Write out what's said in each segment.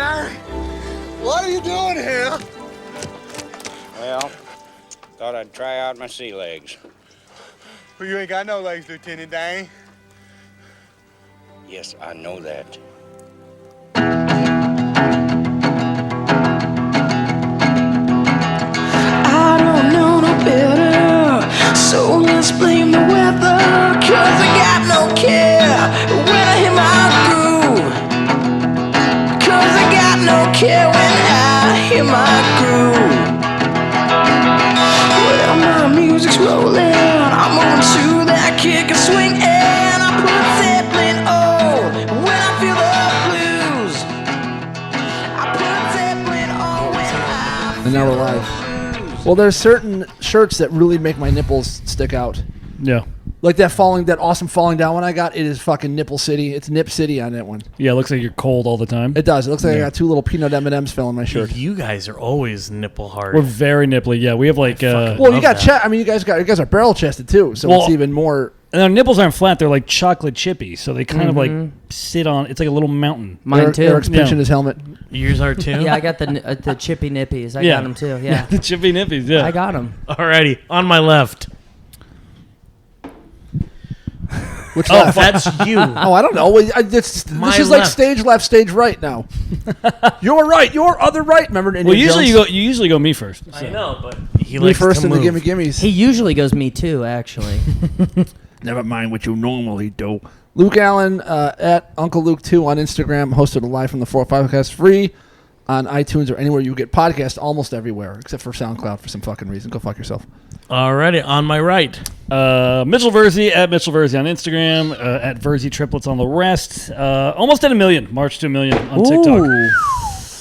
Dang. What are you doing here? Well, thought I'd try out my sea legs. Well, you ain't got no legs, Lieutenant Dang. Yes, I know that. I don't know no better, so let's blame the weather. 'Cause I got no care when I hit my groove. 'Cause I got no care when I hit my groove. Well, my music's rolling, I'm moving to that kick and swing, and I put Zeppelin on when I feel the blues. I put Zeppelin on when I feel And now we're live. Well, there's certain shirts that really make my nipples stick out. Yeah. Like that awesome falling down one I got. It is fucking nipple city. It's nip city on that one. Yeah, it looks like you're cold all the time. It does. It looks like I got two little peanut M&Ms filling my shirt. You guys are always nipple hard. We're very nipply. Yeah, we have like. Well, you got chest. I mean, you guys are barrel chested too, so it's even more. And our nipples aren't flat; they're like chocolate chippy, so they kind of like sit on. It's like a little mountain. Mine too. Eric's pinching his helmet. Yours are too. Yeah, I got the chippy nippies. I got them too. Yeah, the chippy nippies. Yeah, I got them. Alrighty, on my left. Which Oh, left? that's you. Oh, I don't know. This is like left. stage left, stage right now. You're right. Your other right. Remember? Well, usually you usually go me first. I know, but he me likes first to in the move. gimmies. He usually goes me too, actually. Never mind what you normally do. Luke Allen at Uncle Luke 2 on Instagram, hosted live from the 405 podcast, free on iTunes or anywhere you get podcasts, almost everywhere except for SoundCloud for some fucking reason. Go fuck yourself. Alrighty, on my right. Mitchell Verzi at Mitchell Verzi on Instagram, at Verzi Triplets on the rest. Almost at 1 million. March to 1 million on TikTok. We're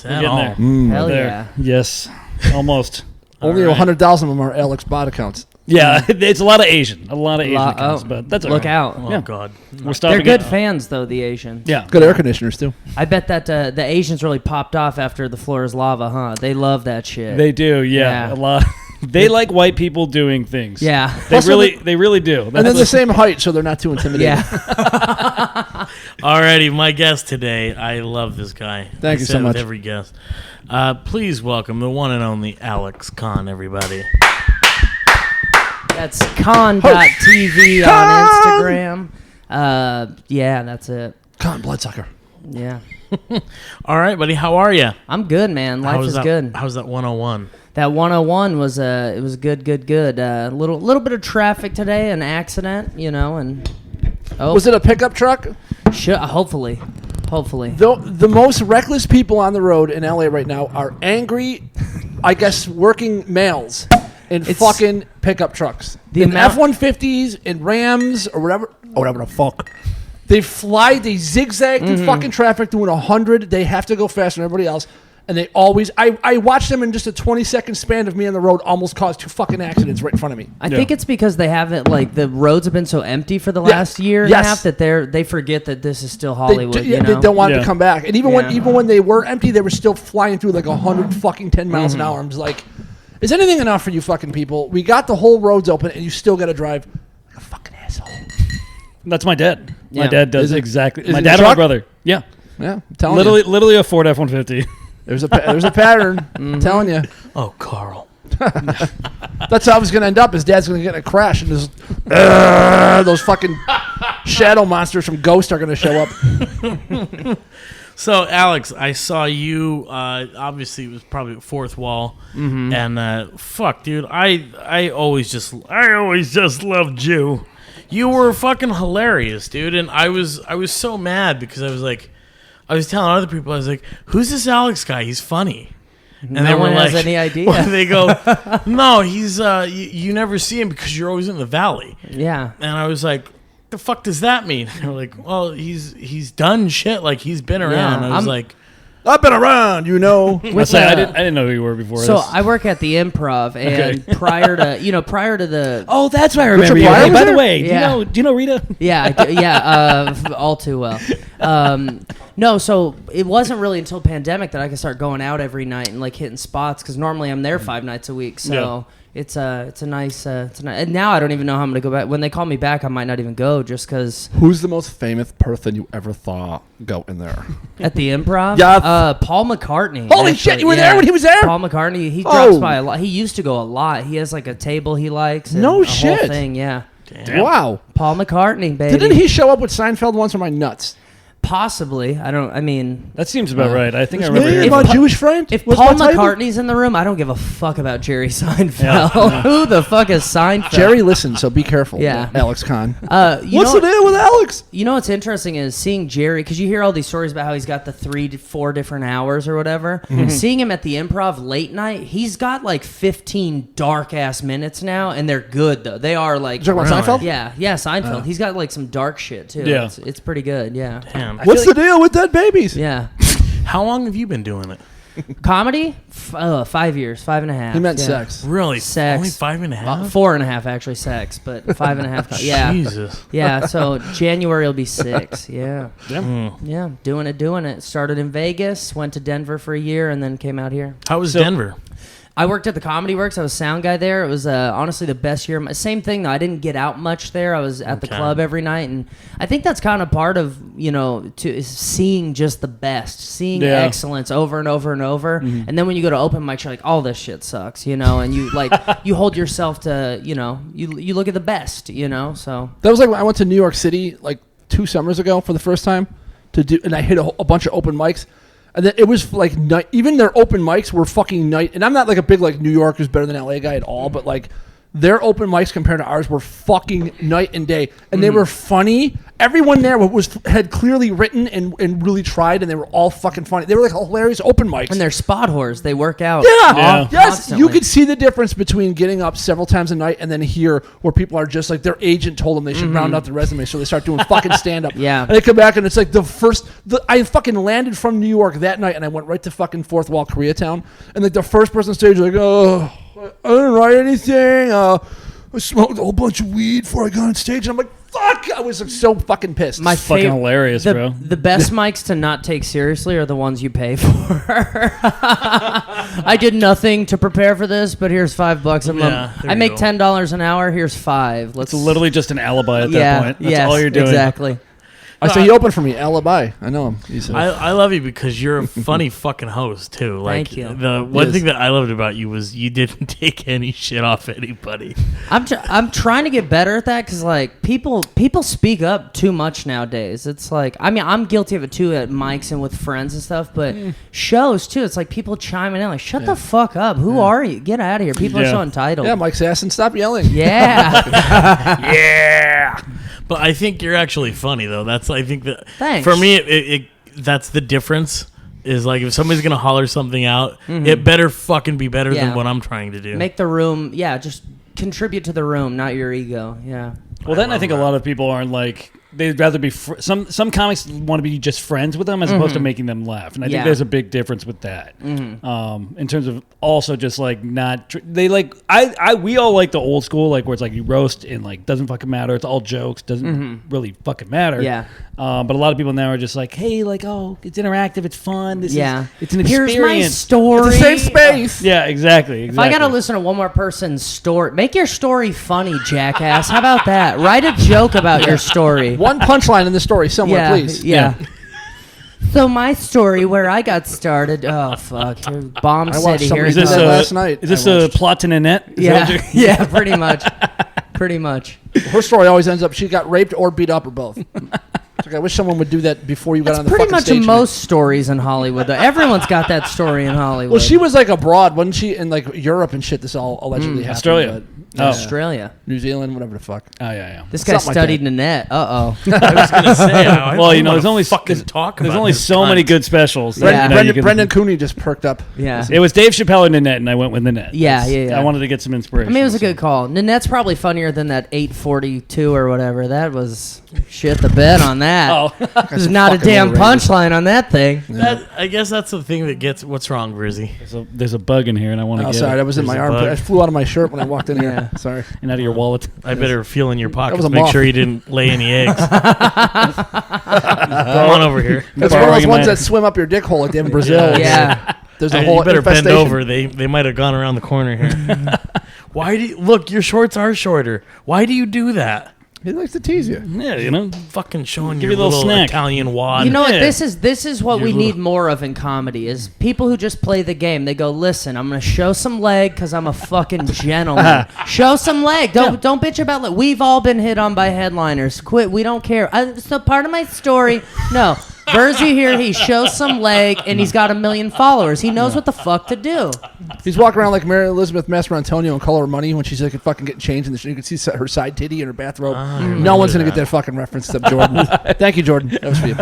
getting there. Hell There. yeah. Yes, almost. Only right. 100,000 of them are Alex bot accounts. Yeah, it's a lot of Asian. accounts, but that's all Look right. out. Oh Yeah. God. We're stopping. They're good it. fans, though, the Asians. Yeah. Good air conditioners, too. I bet that the Asians really popped off after the floor is lava, huh? They love that shit. They do, yeah. Yeah. A lot. They like white people doing things. Yeah. They really do. And then the same height, so they're not too intimidating. Yeah. Alrighty, my guest today. I love this guy. Thank you so much. With every guest. Please welcome the one and only Alex Conn, everybody. That's Conn.tv on Instagram. Yeah, that's it. Con bloodsucker. Yeah. All right, buddy. How are you? I'm good, man. Life is good. How's that 101? That 101 was it was good. Little bit of traffic today, an accident, and Was it a pickup truck? hopefully. The most reckless people on the road in LA right now are angry, I guess, working males in fucking pickup trucks. In F-150s and Rams or whatever the fuck. They zigzag through fucking traffic doing 100. They have to go faster than everybody else. And they always, I watched them in just a 20-second span of me on the road almost cause 2 fucking accidents right in front of me. I think it's because they haven't, the roads have been so empty for the last year and a half that they forget that this is still Hollywood, They don't want it to come back. And even when they were empty, they were still flying through like 100 fucking 10 miles an hour. I'm just like, is anything enough for you fucking people? We got the whole roads open and you still got to drive like a fucking asshole. That's my dad. Yeah. My dad does exactly. My it dad a and my truck? brother. Yeah. Yeah, I'm telling you. Literally a Ford F-150. There's a pattern. I'm telling you. Oh, Carl. That's how it's going to end up. His dad's going to get in a crash, and those fucking shadow monsters from Ghost are going to show up. So, Alex, I saw you. Obviously, it was probably Fourth Wall, and fuck, dude, I always just loved you. You were fucking hilarious, dude, and I was so mad because I was telling other people, I was like, "Who's this Alex guy? He's funny." And No they were one has like, any idea. Well, they go, "No, he's you never see him because you're always in the valley." Yeah. And I was like, "The fuck does that mean?" And they're like, "Well, he's done shit. Like he's been around." Yeah, I was like, I've been around, you know. I didn't know who you were before. So this. I work at the Improv, and prior to the Oh, that's why I remember Richard you. Pryor Hey, was by the there? way, Yeah. do you know Rita? yeah, all too well. No, so it wasn't really until pandemic that I could start going out every night and like hitting spots because normally I'm there 5 nights a week. So it's a nice. And now I don't even know how I'm gonna go back. When they call me back, I might not even go just because. Who's the most famous person you ever thought go in there? At the Improv? Yeah. Paul McCartney. Holy shit, you were there when he was there? Paul McCartney, he drops by a lot. He used to go a lot. He has like a table he likes. And No a shit. Whole thing, yeah. Damn. Wow. Paul McCartney, baby. Didn't he show up with Seinfeld once? Or am I nuts? Possibly. I mean... That seems about right. I think I Me remember and hearing my that. Jewish friend? If was Paul my title? McCartney's in the room, I don't give a fuck about Jerry Seinfeld. Yeah. Who the fuck is Seinfeld? Jerry listens, so be careful. Yeah. Alex Conn. What's the deal with Alex? You know what's interesting is seeing Jerry, because you hear all these stories about how he's got the 3 to 4 different hours or whatever. Seeing him at the Improv late night, he's got like 15 dark ass minutes now, and they're good though. They are like. You talking about Seinfeld? Yeah, Seinfeld. He's got like some dark shit too. Yeah. It's pretty good. Yeah. Damn. What's the deal with dead babies? Yeah. How long have you been doing it? Comedy? 5 years, 5.5. He meant yeah. sex. Really? Sex. Only 5.5? 4.5 actually sex, but 5.5. Yeah. Jesus. Yeah, so January will be 6. Yeah. Damn. Yeah, doing it. Started in Vegas, went to Denver for a year, and then came out here. How was Denver? I worked at the Comedy Works. I was sound guy there. It was honestly the best year. Same thing, though. I didn't get out much there. I was at the club every night, and I think that's kind of part of, is seeing just the best, seeing excellence over and over and over. And then when you go to open mics, you're like, all this shit sucks, and you you hold yourself to, you look at the best, so. That was like when I went to New York City like 2 summers ago for the first time and I hit a bunch of open mics. And then it was like night. Even their open mics were fucking night. And I'm not like a big like New York is better than LA guy at all, but like their open mics compared to ours were fucking night and day, and they were funny. Everyone there had clearly written and really tried, and they were all fucking funny. They were like hilarious open mics. And they're spot whores. They work out. Yeah. Yes, constantly. you could see the difference between getting up several times a night and then here where people are just like their agent told them they should round out their resume, so they start doing fucking stand up. Yeah. And they come back and it's like I fucking landed from New York that night and I went right to fucking Fourth Wall Koreatown, and like the first person on stage was like, oh, I didn't write anything. I smoked a whole bunch of weed before I got on stage. And I'm like, fuck! I was like, so fucking pissed. My Fucking hilarious, bro. The best mics to not take seriously are the ones you pay for. I did nothing to prepare for this, but here's $5 a month. I make $10 an hour. Here's $5. It's literally just an alibi at that point. That's all you're doing. Exactly. So he opened for me, Alibi. I know him. He said, I love you because you're a funny fucking host too. Like, Thank you. The one thing that I loved about you was you didn't take any shit off anybody. I'm trying to get better at that because like people speak up too much nowadays. It's like I'm guilty of it too at mics and with friends and stuff, but shows too. It's like people chiming in like, shut the fuck up. Who are you? Get out of here. People are so entitled. yeah, Mike's ass and stop yelling. Yeah. Yeah. But I think you're actually funny though. I think that Thanks. for me, it that's the difference. Is like if somebody's gonna holler something out, it better fucking be better than what I'm trying to do. Make the room, just contribute to the room, not your ego. Yeah. Well, then I think a lot of people aren't like they'd rather be some comics want to be just friends with them as opposed to making them laugh, and I think there's a big difference with that. In terms of also just like not they like we all like the old school like where it's like you roast and like doesn't fucking matter, it's all jokes, doesn't really fucking matter. Yeah. But a lot of people now are just like, hey, like, oh, it's interactive, it's fun. It's an experience. Here's my story. It's the same space. Yeah, exactly. If I gotta listen to one more person's story, make your story funny, jackass. How about that? Write a joke about your story. One punchline in the story somewhere, please. Yeah. So my story, where I got started. Oh fuck! Bomb I City. watched somebody Here do it that goes. last night. Is this a plot to Nanette? Yeah, pretty much. Pretty much. Her story always ends up she got raped or beat up or both. It's like, I wish someone would do that before you got on the Pretty fucking much stage. in most stories in Hollywood, though. Everyone's got that story in Hollywood. Well, she was like abroad, wasn't she? In like Europe and shit. This all allegedly happened. Australia. Australia. New Zealand, whatever the fuck. Oh yeah. This guy Something like studied that. Nanette. Uh-oh. I was gonna say, Well, there's only talk. There's about only this so cunt. many good specials. Yeah. that, Brendan Cooney just perked up. Yeah. It was Dave Chappelle and Nanette, and I went with Nanette. Yeah, yeah. I wanted to get some inspiration. I mean, it was a good call. Nanette's probably funnier than that 842 or whatever. That was shit the bed on that. Oh, There's not a fucking damn overrated. punchline on that thing. I guess that's the thing that gets. What's wrong, Brizzy? there's a bug in here, and I want to Oh, get sorry, it. that was in my There's a armpit. bug. I flew out of my shirt when I walked in here. Yeah. Sorry. and out of your wallet. I better feel in your pockets was a to make moth. sure you didn't lay any eggs. Come on over here. That's one of those Borrowing ones my- that swim up your dick hole like they have in Brazil. Yeah. There's a whole You better bend infestation. over. They might have gone around the corner here. Why do you look? Your shorts are shorter. Why do you do that? He likes to tease you. Yeah, you know. Fucking showing Give your me a little snack. Italian wad. You know what? Yeah. This is what Your we little- need more of in comedy is people who just play the game. They go, listen, I'm gonna show some leg because I'm a fucking gentleman. Show some leg. Don't bitch about leg. We've all been hit on by headliners. Quit. We don't care. So part of my story. No. Verzi here, he shows some leg, and he's got 1 million followers. He knows what the fuck to do. He's walking around like Mary Elizabeth Mastroantonio in Color of Money when she's like fucking getting changed, and you can see her side titty in her bathrobe. No one's gonna get that fucking reference except Jordan. Thank you, Jordan. That was for you.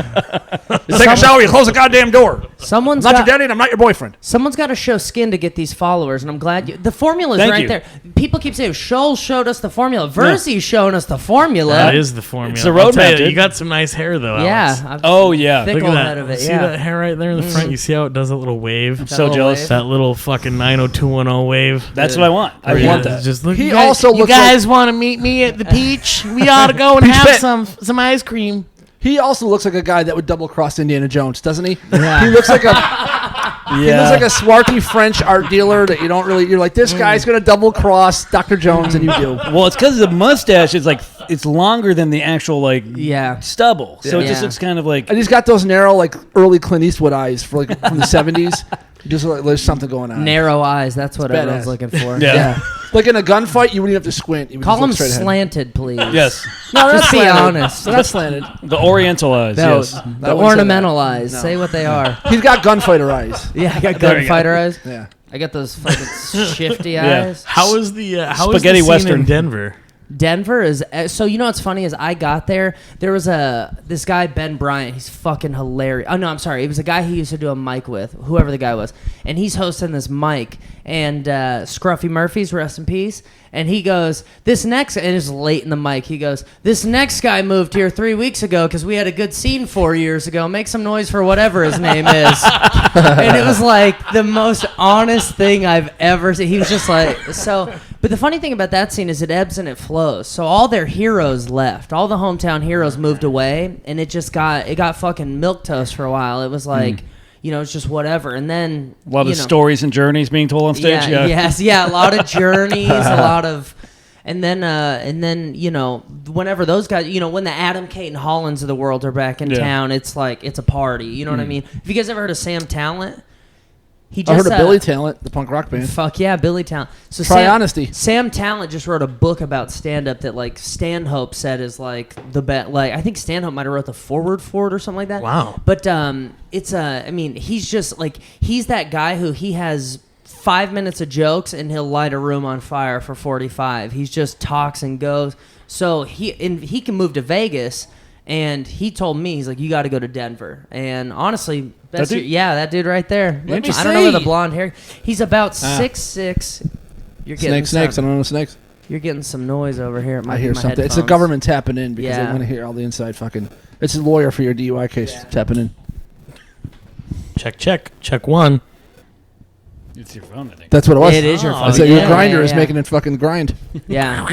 You take a shower, you close the goddamn door. Someone's I'm not got, your daddy, and I'm not your boyfriend. Someone's got to show skin to get these followers, and I'm glad you. The formula's Thank right you. there. People keep saying Scholl showed us the formula. Verzi's showing us the formula. That is the formula. It's the I'll road tell map, You dude. got some nice hair though. Alex. Yeah. Oh yeah. Thick Look at old that. head of it. See Yeah. that hair right there in the front? You see how it does that little wave? I'm so little jealous. wave. That little fucking 90210 wave. That's what I want. I Yeah. want that. Just look. He you guys, also you looks guys want to meet me at the Peach? We ought to go and Peach have Pit. some ice cream. He also looks like a guy that would double cross Indiana Jones, doesn't he? Yeah. He looks like a he looks like a swarty French art dealer that you don't really. You're like, this guy's gonna double cross Dr. Jones, and you do. Well, it's because the mustache is like it's longer than the actual like Yeah. stubble, so it just Yeah. looks kind of like And he's got those narrow, like early Clint Eastwood eyes for like from the '70s. Just like there's something going on. Narrow eyes. That's what everyone's badass. looking for. Yeah. Yeah, like in a gunfight, you wouldn't have to squint. You would Call just them look straight ahead. slanted, please. yes, No, that's Just be slanted. honest. That's slanted. the Oriental eyes. No, Yes, the I wouldn't say ornamental that. eyes. No. Say what they are. He's got gunfighter eyes. Yeah, I got There you go. gunfighter eyes. Yeah. I got those fucking shifty Yeah. eyes. How is the Spaghetti scene Western. in Denver? Denver is so you know what's funny is I got there was this guy Ben Bryant, he's fucking hilarious. Oh no, I'm sorry, it was a guy he used to do a mic with, whoever the guy was, and he's hosting this mic, and Scruffy Murphy's, rest in peace, and he goes, this next, and it's late in the mic, he goes, this next guy moved here 3 weeks ago because we had a good scene 4 years ago, make some noise for whatever his name is. And it was like the most honest thing I've ever seen. He was just like, so. But the funny thing about that scene is it ebbs and it flows. So all their heroes left. All the hometown heroes moved away, and it got fucking milquetoast for a while. It was like, it's just whatever. And then a lot of stories and journeys being told on stage. Yeah, a lot of journeys, a lot of. And then, whenever those guys, when the Adam, Kate, and Hollands of the world are back in town, it's like, it's a party. You know what I mean? Have you guys ever heard of Sam Talent? He I heard of Billy Talent, the punk rock band. Fuck yeah, Billy Talent. So Try honesty. Sam Talent just wrote a book about stand-up that like Stanhope said is like the best. Like I think Stanhope might have wrote the foreword for it or something like that. Wow. But it's he's just like he's that guy who he has 5 minutes of jokes and he'll light a room on fire for 45. He's just talks and goes. So he can move to Vegas. And he told me, he's like, you got to go to Denver. And honestly, That dude? that dude right there. Let me I don't know where the see. blonde hair. He's about 6'6". You're getting Snakes. I don't know snakes. You're getting some noise over here. It might I be hear my something. It's the headphones. government tapping in because they Yeah. want to hear all the inside fucking. It's a lawyer for your DUI case tapping in. Check one. It's your phone, I think. That's what it was. It is your Oh, phone. It's like yeah, your grinder yeah, is yeah. making it fucking grind. Yeah.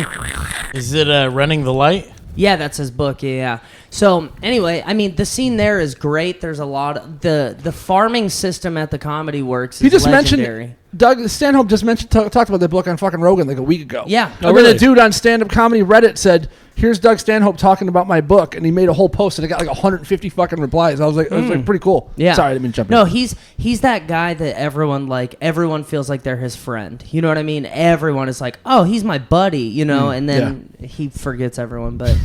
Is it running the light? Yeah, that's his book. Yeah. So anyway, I mean, the scene there is great. There's a lot of the farming system at the Comedy Works. He Is just legendary. mentioned. Doug Stanhope just mentioned talked about the book on fucking Rogan like a week ago. Yeah. And then a dude on stand-up comedy Reddit said, "Here's Doug Stanhope talking about my book," and he made a whole post and it got like 150 fucking replies. I was like, pretty cool. Yeah. Sorry, I didn't mean to jump in. No, he's that guy that everyone feels like they're his friend. You know what I mean? Everyone is like, oh, he's my buddy, and then he forgets everyone, but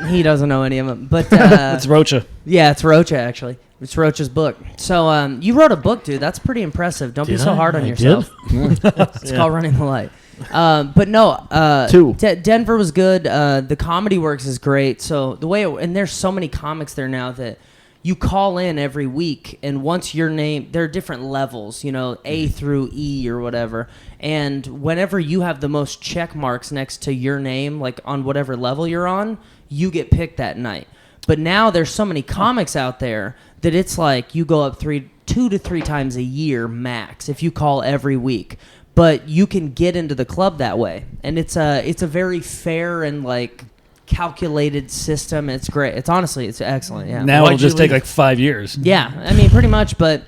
he doesn't know any of them. But It's Rocha. yeah, it's Rocha actually. It's Rocha's book. So you wrote a book, dude. That's pretty impressive. Don't be so hard on yourself. It's called Running the Light. But no, Two. Denver was good. The Comedy Works is great. So the way and there's so many comics there now that you call in every week, and once your name, there are different levels, A through E or whatever. And whenever you have the most check marks next to your name, like on whatever level you're on, you get picked that night. But now there's so many comics out there that it's like you go up 2 to 3 times a year max if you call every week. but you can get into the club that way, and it's a very fair and like calculated system. It's great. It's honestly, it's excellent. Yeah. Now it'll just take like 5 years. Yeah, I mean, pretty much, but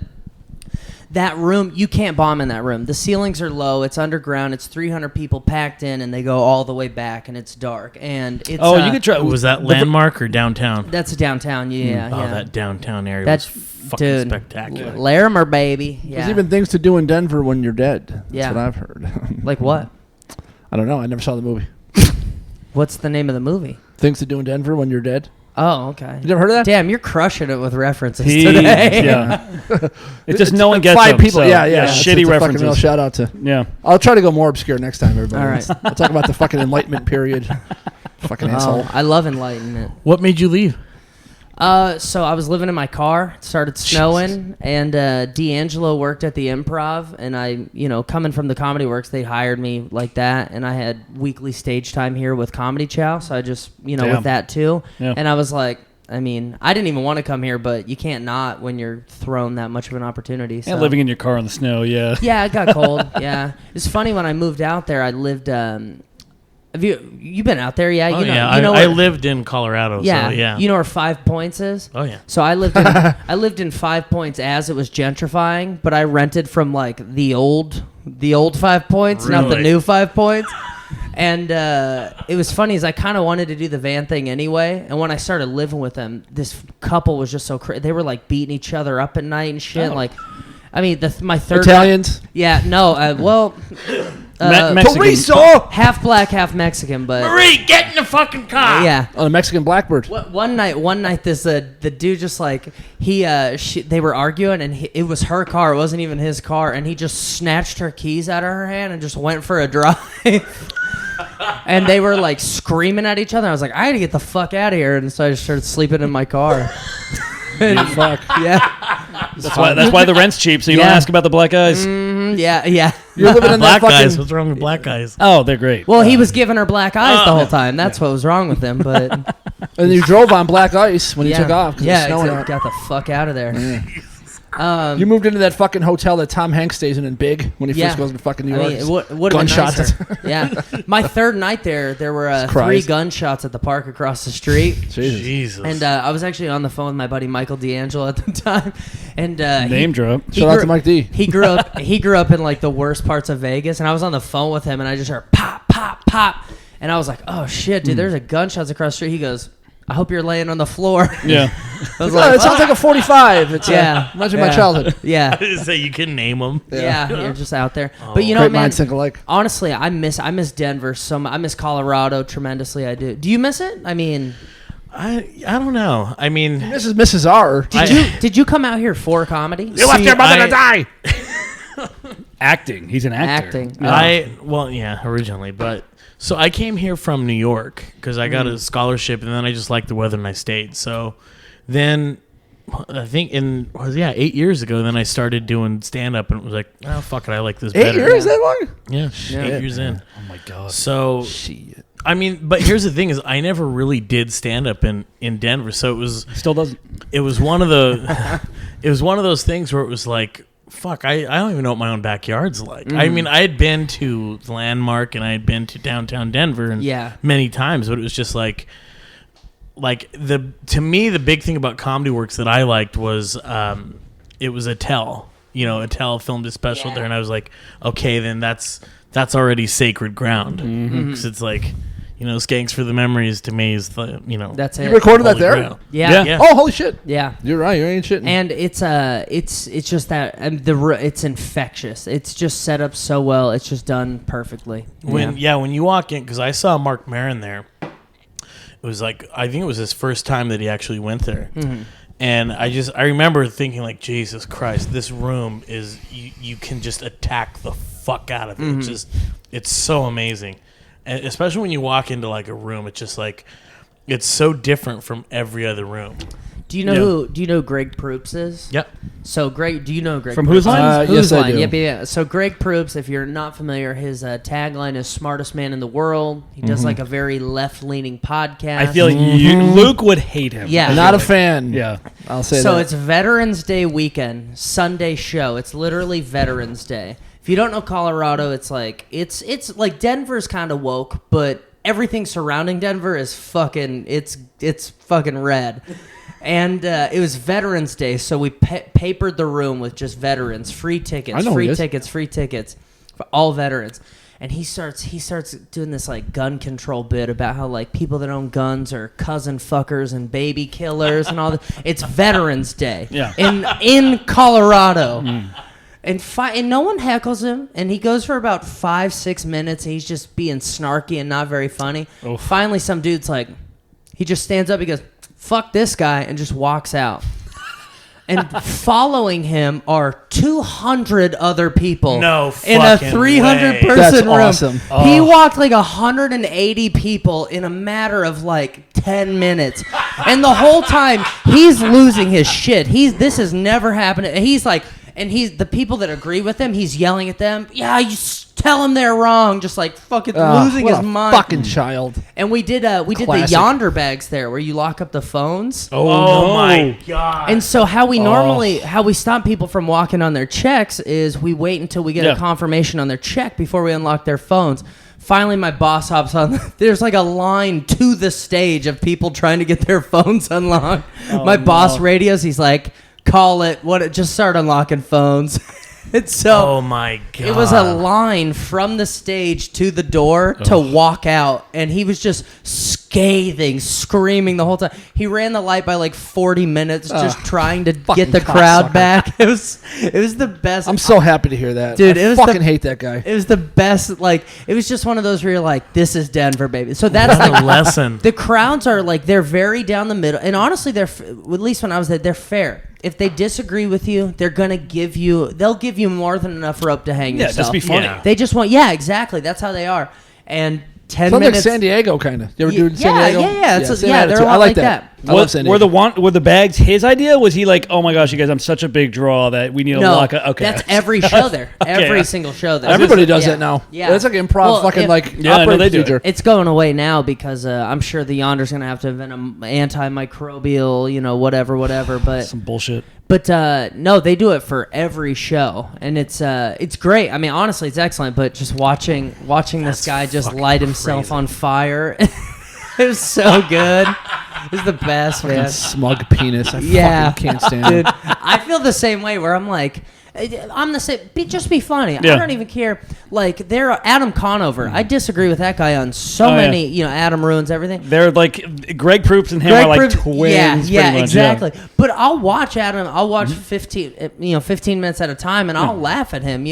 that room, you can't bomb in that room. The ceilings are low. It's underground. It's 300 people packed in, and they go all the way back, and it's dark. And it's you could try. Was that Landmark or downtown? That's downtown. Yeah, Oh, yeah. that downtown area That's was fucking spectacular. Larimer, baby. Yeah. There's even things to do in Denver when you're dead. That's Yeah. what I've heard. Like what? I don't know. I never saw the movie. What's the name of the movie? Things to do in Denver when you're dead. Oh, okay. You never heard of that? Damn, you're crushing it with references today. Yeah. It's just no one gets 5 them, people. so, Yeah. Shitty It's a fucking references. real shout out to. Yeah. I'll try to go more obscure next time, everybody. All right. I'll talk about the fucking Enlightenment period. Fucking asshole. Oh, I love Enlightenment. What made you leave? So I was living in my car. It started snowing, and D'Angelo worked at the Improv, and I, coming from the Comedy Works, they hired me like that, and I had weekly stage time here with Comedy Chow, so I just, Damn. with that too, Yeah. and I was like, I mean, I didn't even want to come here, but you can't not when you're thrown that much of an opportunity. So. And living in your car in the snow, yeah. Yeah, it got cold. Yeah, it's funny when I moved out there. I lived. Have you been out there? Yeah, Oh, you know. yeah. You know I where- lived in Colorado. Yeah, So, yeah. You know where 5 Points is? Oh, yeah. So I lived in 5 Points as it was gentrifying, but I rented from like the old 5 Points, not the Really? new 5 Points. And it was funny, is I kind of wanted to do the van thing anyway. And when I started living with them, this couple was just so crazy. They were like beating each other up at night and shit. Oh. Like, I mean, my third Italians. Yeah, no. Well, Mexican. Chorizo! half black, half Mexican, but Marie, get in the fucking car. yeah. Oh, the Mexican Blackbird. One night, this the dude just like they were arguing, and it was her car, it wasn't even his car, and he just snatched her keys out of her hand and just went for a drive. And they were like screaming at each other. I was like, I had to get the fuck out of here, and so I just started sleeping in my car. Fuck. Yeah, That's why the rent's cheap, so you don't Yeah. ask about the black guys. yeah. You're living in that Black guys. fucking. What's wrong with black guys? Oh, they're great. Well, he was giving her black eyes the whole time. That's what was wrong with him. But And you drove on black ice when you took off because yeah, it was snowing exactly. out. Got the fuck out of there. You moved into that fucking hotel that Tom Hanks stays in Big when he Yeah. first goes to fucking New I York. mean, what Gunshots. Yeah, my third night there were It's 3 cries. gunshots at the park across the street. Jesus. Jesus. And I was actually on the phone with my buddy Michael D'Angelo at the time, and Name drop. Shout out to Mike D. He grew up in like the worst parts of Vegas, and I was on the phone with him, and I just heard pop, pop, pop, and I was like, "Oh shit, dude! There's a gunshots across the street." He goes, "I hope you're laying on the floor." Yeah. I was Oh, like, it sounds like a 45. It's Yeah. imagine Yeah. my childhood. "Yeah, Say you can name them. yeah, you're just out there." But you know, Great man, minds think alike. honestly, I miss Denver so much. I miss Colorado tremendously. I do. Do you miss it? I mean, I don't know. I mean, This is Mrs. R. did you come out here for comedy? You left your mother to die. Acting. He's an actor. Acting. originally, but so I came here from New York because I got a scholarship, and then I just liked the weather and I stayed. So then I think 8 years ago, then I started doing stand up, and it was like, oh fuck it, I like this 8 better. years that long? Yeah, 8 years in. Oh my god. So I mean, but here's the thing: is I never really did stand up in Denver, so it was Still doesn't. it was one of the it was one of those things where it was like, fuck, I don't even know what my own backyard's like. I mean, I had been to the Landmark and I had been to downtown Denver and many times, but it was just like to me the big thing about Comedy Works that I liked was it was Attell. You know, Attell filmed a special there, and I was like, okay, then that's already sacred ground, because it's like, you know, Skanks for the Memories to me is the, you know, That's it. You recorded that Holy there? Grail. Yeah. Oh, holy shit. Yeah. You're right. You ain't shitting. And it's just that it's infectious. It's just set up so well. It's just done perfectly. When you walk in, because I saw Mark Maron there, it was like, I think it was his first time that he actually went there. And I remember thinking like, Jesus Christ, this room is, you can just attack the fuck out of it. It's so amazing. And especially when you walk into like a room, it's just like, it's so different from every other room. Do you know who Greg Proops is? Yep. So Greg, do you know Greg From Proops? Whose Line? Whose Yes, I Line? do. Yep, yeah. So Greg Proops, if you're not familiar, his tagline is "Smartest Man in the World." He does like a very left-leaning podcast. I feel like Luke would hate him. Yeah. I feel Not a like. fan. Yeah. I'll say So that. it's Veterans Day weekend, Sunday show. It's literally Veterans Day. If you don't know Colorado, it's like Denver's kind of woke, but everything surrounding Denver is fucking fucking red. And it was Veterans Day, so we papered the room with just veterans, free tickets for all veterans. And he starts doing this like gun control bit about how like people that own guns are cousin fuckers and baby killers and all that. It's Veterans Day in Colorado. And no one heckles him, and he goes for about 5-6 minutes, and he's just being snarky and not very funny. Oof. Finally, some dude's like, he just stands up, he goes, fuck this guy, and just walks out. And following him are 200 other people in a 300-person room. Awesome. Oh. He walked like 180 people in a matter of like 10 minutes. And the whole time, he's losing his shit. This has never happened. And he's like... And the people that agree with him, he's yelling at them. Yeah, you tell them they're wrong. Just like fucking losing his mind. Fucking child. And we did the yonder bags there, where you lock up the phones. Oh my god! And so how we stop people from walking on their checks is we wait until we get a confirmation on their check before we unlock their phones. Finally, my boss hops on. There's like a line to the stage of people trying to get their phones unlocked. My boss radios. He's like, call it. Just start unlocking phones. And so, oh my god! It was a line from the stage to the door to walk out, and he was just scathing, screaming the whole time. He ran the light by like 40 minutes, just trying to get the crowd back. It was the best. I'm so happy to hear that, dude. I fucking hate that guy. It was the best. Like, it was just one of those where you're like, "This is Denver, baby." So that's like a lesson. The crowds are like, they're very down the middle, and honestly, at least when I was there, they're fair. If they disagree with you, they'll give you more than enough rope to hang yourself. Yeah, just be funny. Yeah. They just want, exactly. That's how they are. And 10 Sounds minutes. like San Diego, kind of. You ever do San Diego? Yeah. They're a lot like that. I love San Diego. Were the bags his idea? Was he like, oh my gosh, you guys, I'm such a big draw that we need to lock up? Okay, that's every show there. Every single show there. Everybody does that now. Yeah, it's like improv, operating procedure. It's going away now because I'm sure the Yonder's going to have to invent an antimicrobial, whatever. But some bullshit. But no, they do it for every show, and it's great. I mean, honestly, it's excellent. But just watching this guy just light himself on fire, it was so good. It was the best, man. Smug penis. I fucking can't stand dude, it. I feel the same way. Where I'm like, I'm the same. Just be funny. Yeah. I don't even care. Like, they're Adam Conover. I disagree with that guy on so many. Adam ruins everything. They're like Greg Proops and him are like twins. Yeah, much, exactly. Yeah. But I'll watch Adam. I'll watch 15 minutes at a time, and I'll laugh at him.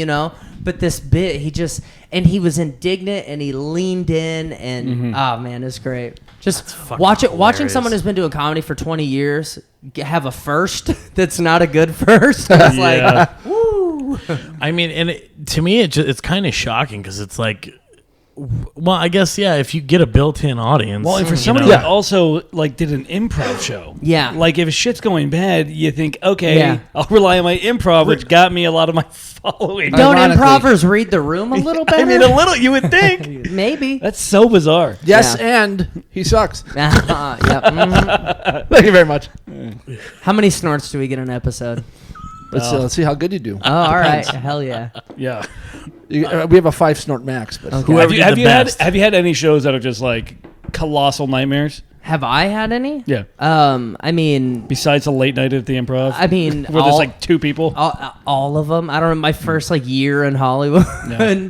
But this bit, he was indignant, and he leaned in, and oh man, it's great. Just watching someone who's been doing comedy for 20 years have a first that's not a good first. It's like, woo. I mean, and to me, it's kind of shocking because it's like, well, I guess, if you get a built-in audience. Well, and for somebody that also like did an improv show. Yeah. Like if shit's going bad, you think, okay, I'll rely on my improv, which got me a lot of my following. Don't improvers read the room a little better? I mean, a little, you would think. Maybe. That's so bizarre. Yes, and he sucks. Yep. Thank you very much. How many snorts do we get an episode? Let's see how good you do. Oh, all right. Hell yeah. Yeah. We have a 5 snort max. But okay. Have you had any shows that are just like colossal nightmares? Have I had any? Yeah. I mean, besides a late night at the Improv. I mean, where there's like 2 people. All of them. I don't know. My first year in Hollywood,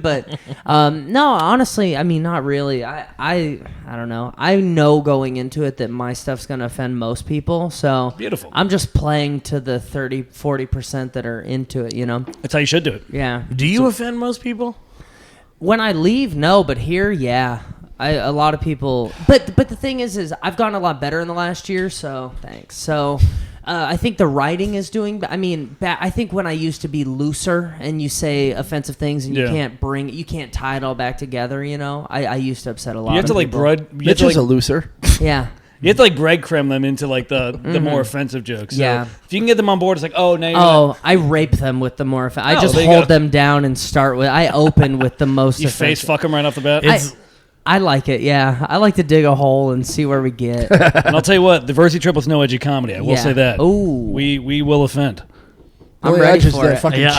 but no, honestly, I mean, not really. I don't know. I know going into it that my stuff's gonna offend most people. So beautiful. I'm just playing to the 30-40% that are into it. That's how you should do it. Yeah. Do you offend most people? When I leave, no, but here, yeah. A lot of people, but the thing is I've gotten a lot better in the last year, so thanks. So I think the writing is doing. I mean, I think when I used to be looser and you say offensive things and you can't tie it all back together. I used to upset a lot. You have to Mitch is a looser. Yeah. You have to breadcrumb them into the more offensive jokes. So if you can get them on board, it's like, oh, now I rape them with the more offensive. I just hold them down and start with. I open with the most. You offensive. face fuck them right off the bat. I like it, yeah. I like to dig a hole and see where we get. And I'll tell you what, the Versi Triple's no edgy comedy. I will say that. Ooh. We will offend. I'm ready for it. Yeah,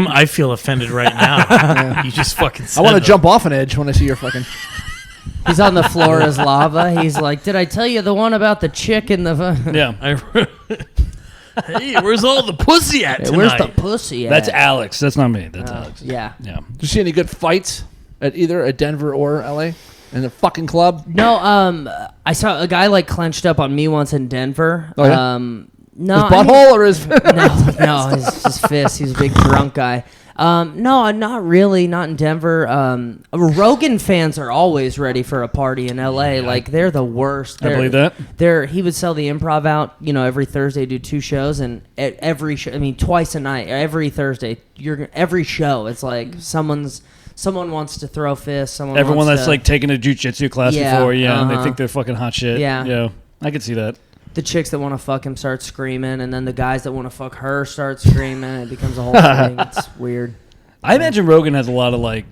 I feel offended right now. You just fucking said I want to that. jump off an edge when I see your fucking... He's on the floor as lava. He's like, did I tell you the one about the chick in the... Hey, where's all the pussy at tonight? Where's the pussy at? That's Alex. That's not me. That's Alex. Yeah. Yeah. Did you see any good fights at either Denver or LA in the fucking club? No, I saw a guy like clenched up on me once in Denver. Oh, yeah? No, his butthole or his... no, his fist. He's a big drunk guy. No, not really. Not in Denver. Rogan fans are always ready for a party in LA. Like they're the worst. I believe that. He would sell the Improv out. Every Thursday do 2 shows, and at every show, twice a night. Every Thursday, every show. It's like someone wants to throw fists. Everyone that's like taken a jiu-jitsu class before, and they think they're fucking hot shit. Yeah, I could see that. The chicks that want to fuck him start screaming, and then the guys that want to fuck her start screaming. It becomes a whole thing. It's weird. I imagine Rogan has a lot of like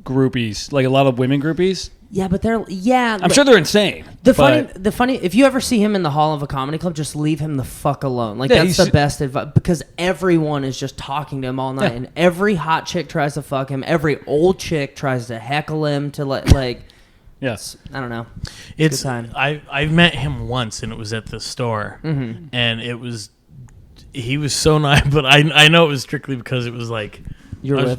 groupies, like a lot of women groupies. Yeah, but they're I'm sure they're insane. The funny. If you ever see him in the hall of a comedy club, just leave him the fuck alone. Like that's the best advice because everyone is just talking to him all night, and every hot chick tries to fuck him. Every old chick tries to heckle him to like. Yes, I don't know. It's a good time. I've met him once, and it was at the store, Mm-hmm. and he was so nice, but I know it was strictly because it was like Joey.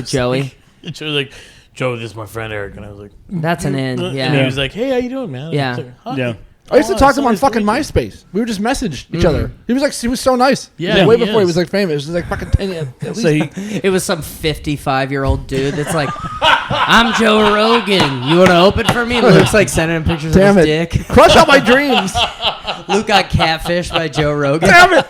Joey. She was like, Joe, this is my friend Eric, and I was like, that's an end. Yeah, and he was like, hey, how you doing, man? Yeah. Like, huh? yeah. I used to talk to him on nice to fucking meet you. MySpace. We would just message each other. He was so nice. Yeah, way he before he is. was like famous. It was like fucking 10 years. At least. It was some 55-year-old dude that's like, I'm Joe Rogan. You want to open for me? Luke's like sending him pictures Damn of it. his dick. Crush all my dreams. Luke got catfished by Joe Rogan. Damn it.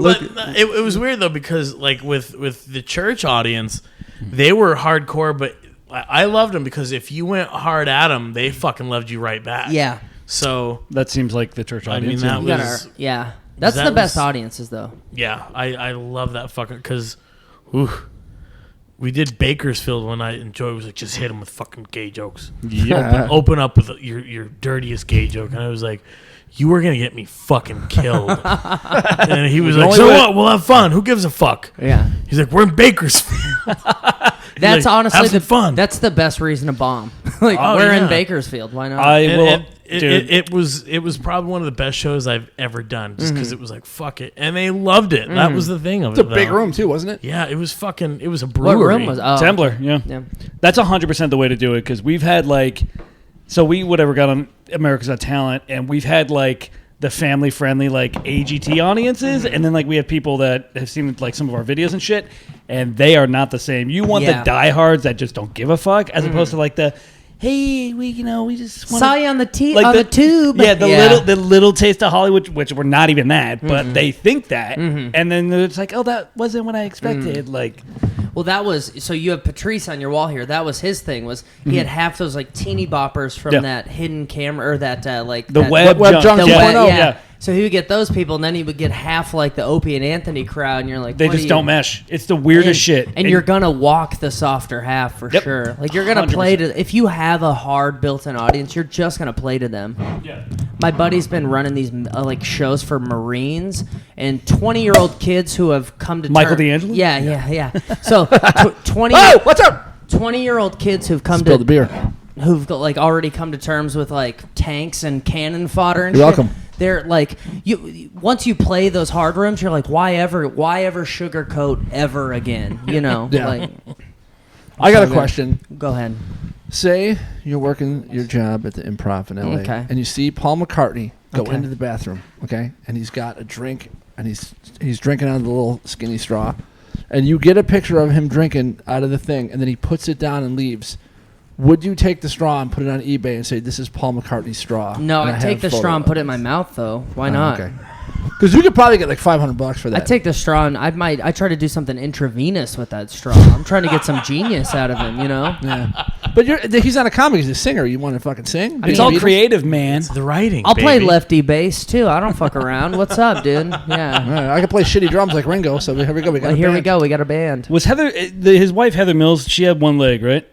But it was weird though because like with the church audience, they were hardcore, but I loved them because if you went hard at them, they fucking loved you right back. Yeah. So That seems like the church I mean audience. that You gotta- was yeah. That's that the best was- audiences, though. yeah. I love that fucking because, we did Bakersfield one night and Joey was like, just hit him with fucking gay jokes. Open up with your dirtiest gay joke, and I was like, you were gonna get me fucking killed. And he was like, so what? We'll have fun. Who gives a fuck? Yeah. He's like, we're in Bakersfield. That's like, honestly have some fun. That's the best reason to bomb. Like Oh, we're in yeah. Bakersfield. Why not? It was probably one of the best shows I've ever done, just because it was like fuck it, and they loved it. That was the thing of It's a it. big though. room, too, wasn't it? Yeah, it was fucking. It was a what brewery. room was? Oh, Tembler, yeah. Yeah. That's 100% the way to do it because we've had like, so we got on America's Got Talent, and we've had like the family friendly like AGT audiences, and then like we have people that have seen like some of our videos and shit, and they are not the same. You want Yeah. the diehards that just don't give a fuck, as opposed to like the, hey, we just wanna, Saw you on the like the tube. Yeah, the little taste of Hollywood, which we're not even that, but they think that, and then it's like, oh, that wasn't what I expected. Like, Well, that was so you have Patrice on your wall here. That was his thing. Was he had half those like teeny boppers from Yeah. that hidden camera or that like the that, web web junk. junk the yeah. web, 2.0. yeah. So he would get those people, and then he would get half like the Opie and Anthony crowd, and you're like, They what just are you- don't mesh. It's the weirdest and, shit. And you're gonna walk the softer half for Yep. sure. Like you're gonna 100%. play to. If you have a hard built-in audience, you're just gonna play to them. Yeah. My buddy's been running these like shows for Marines and 20-year-old kids who have come to Michael D'Angelo? Yeah. So 20. Oh, what's up? 20-year-old kids who've come Spill to the beer. who've like already come to terms with like tanks and cannon fodder and You're shit. welcome. They're like you once you play those hard rooms, you're like, why ever sugarcoat ever again? You know? Yeah. Like I got a question. go ahead. Say you're working your job at the Improv in LA, Okay. and you see Paul McCartney go Okay. into the bathroom, okay, and he's got a drink, and he's drinking out of the little skinny straw, and you get a picture of him drinking out of the thing, and then he puts it down and leaves. Would you take the straw and put it on eBay and say, this is Paul McCartney's straw? No, and I'd I take have the straw and photo put it in of my mouth though. Why not? Okay. Because you could probably get like $500 for that. I'd take the straw and I try to do something intravenous with that straw. I'm trying to get some genius out of him, you know? Yeah. But he's not a comic, he's a singer. You want to fucking sing? It's all creative, man. The writing. I'll play baby. lefty bass too. I don't fuck around. What's up, dude? Yeah. I can play shitty drums like Ringo, so here we go. Well, here we go. We got a band. Was his wife Heather Mills? She had one leg, right?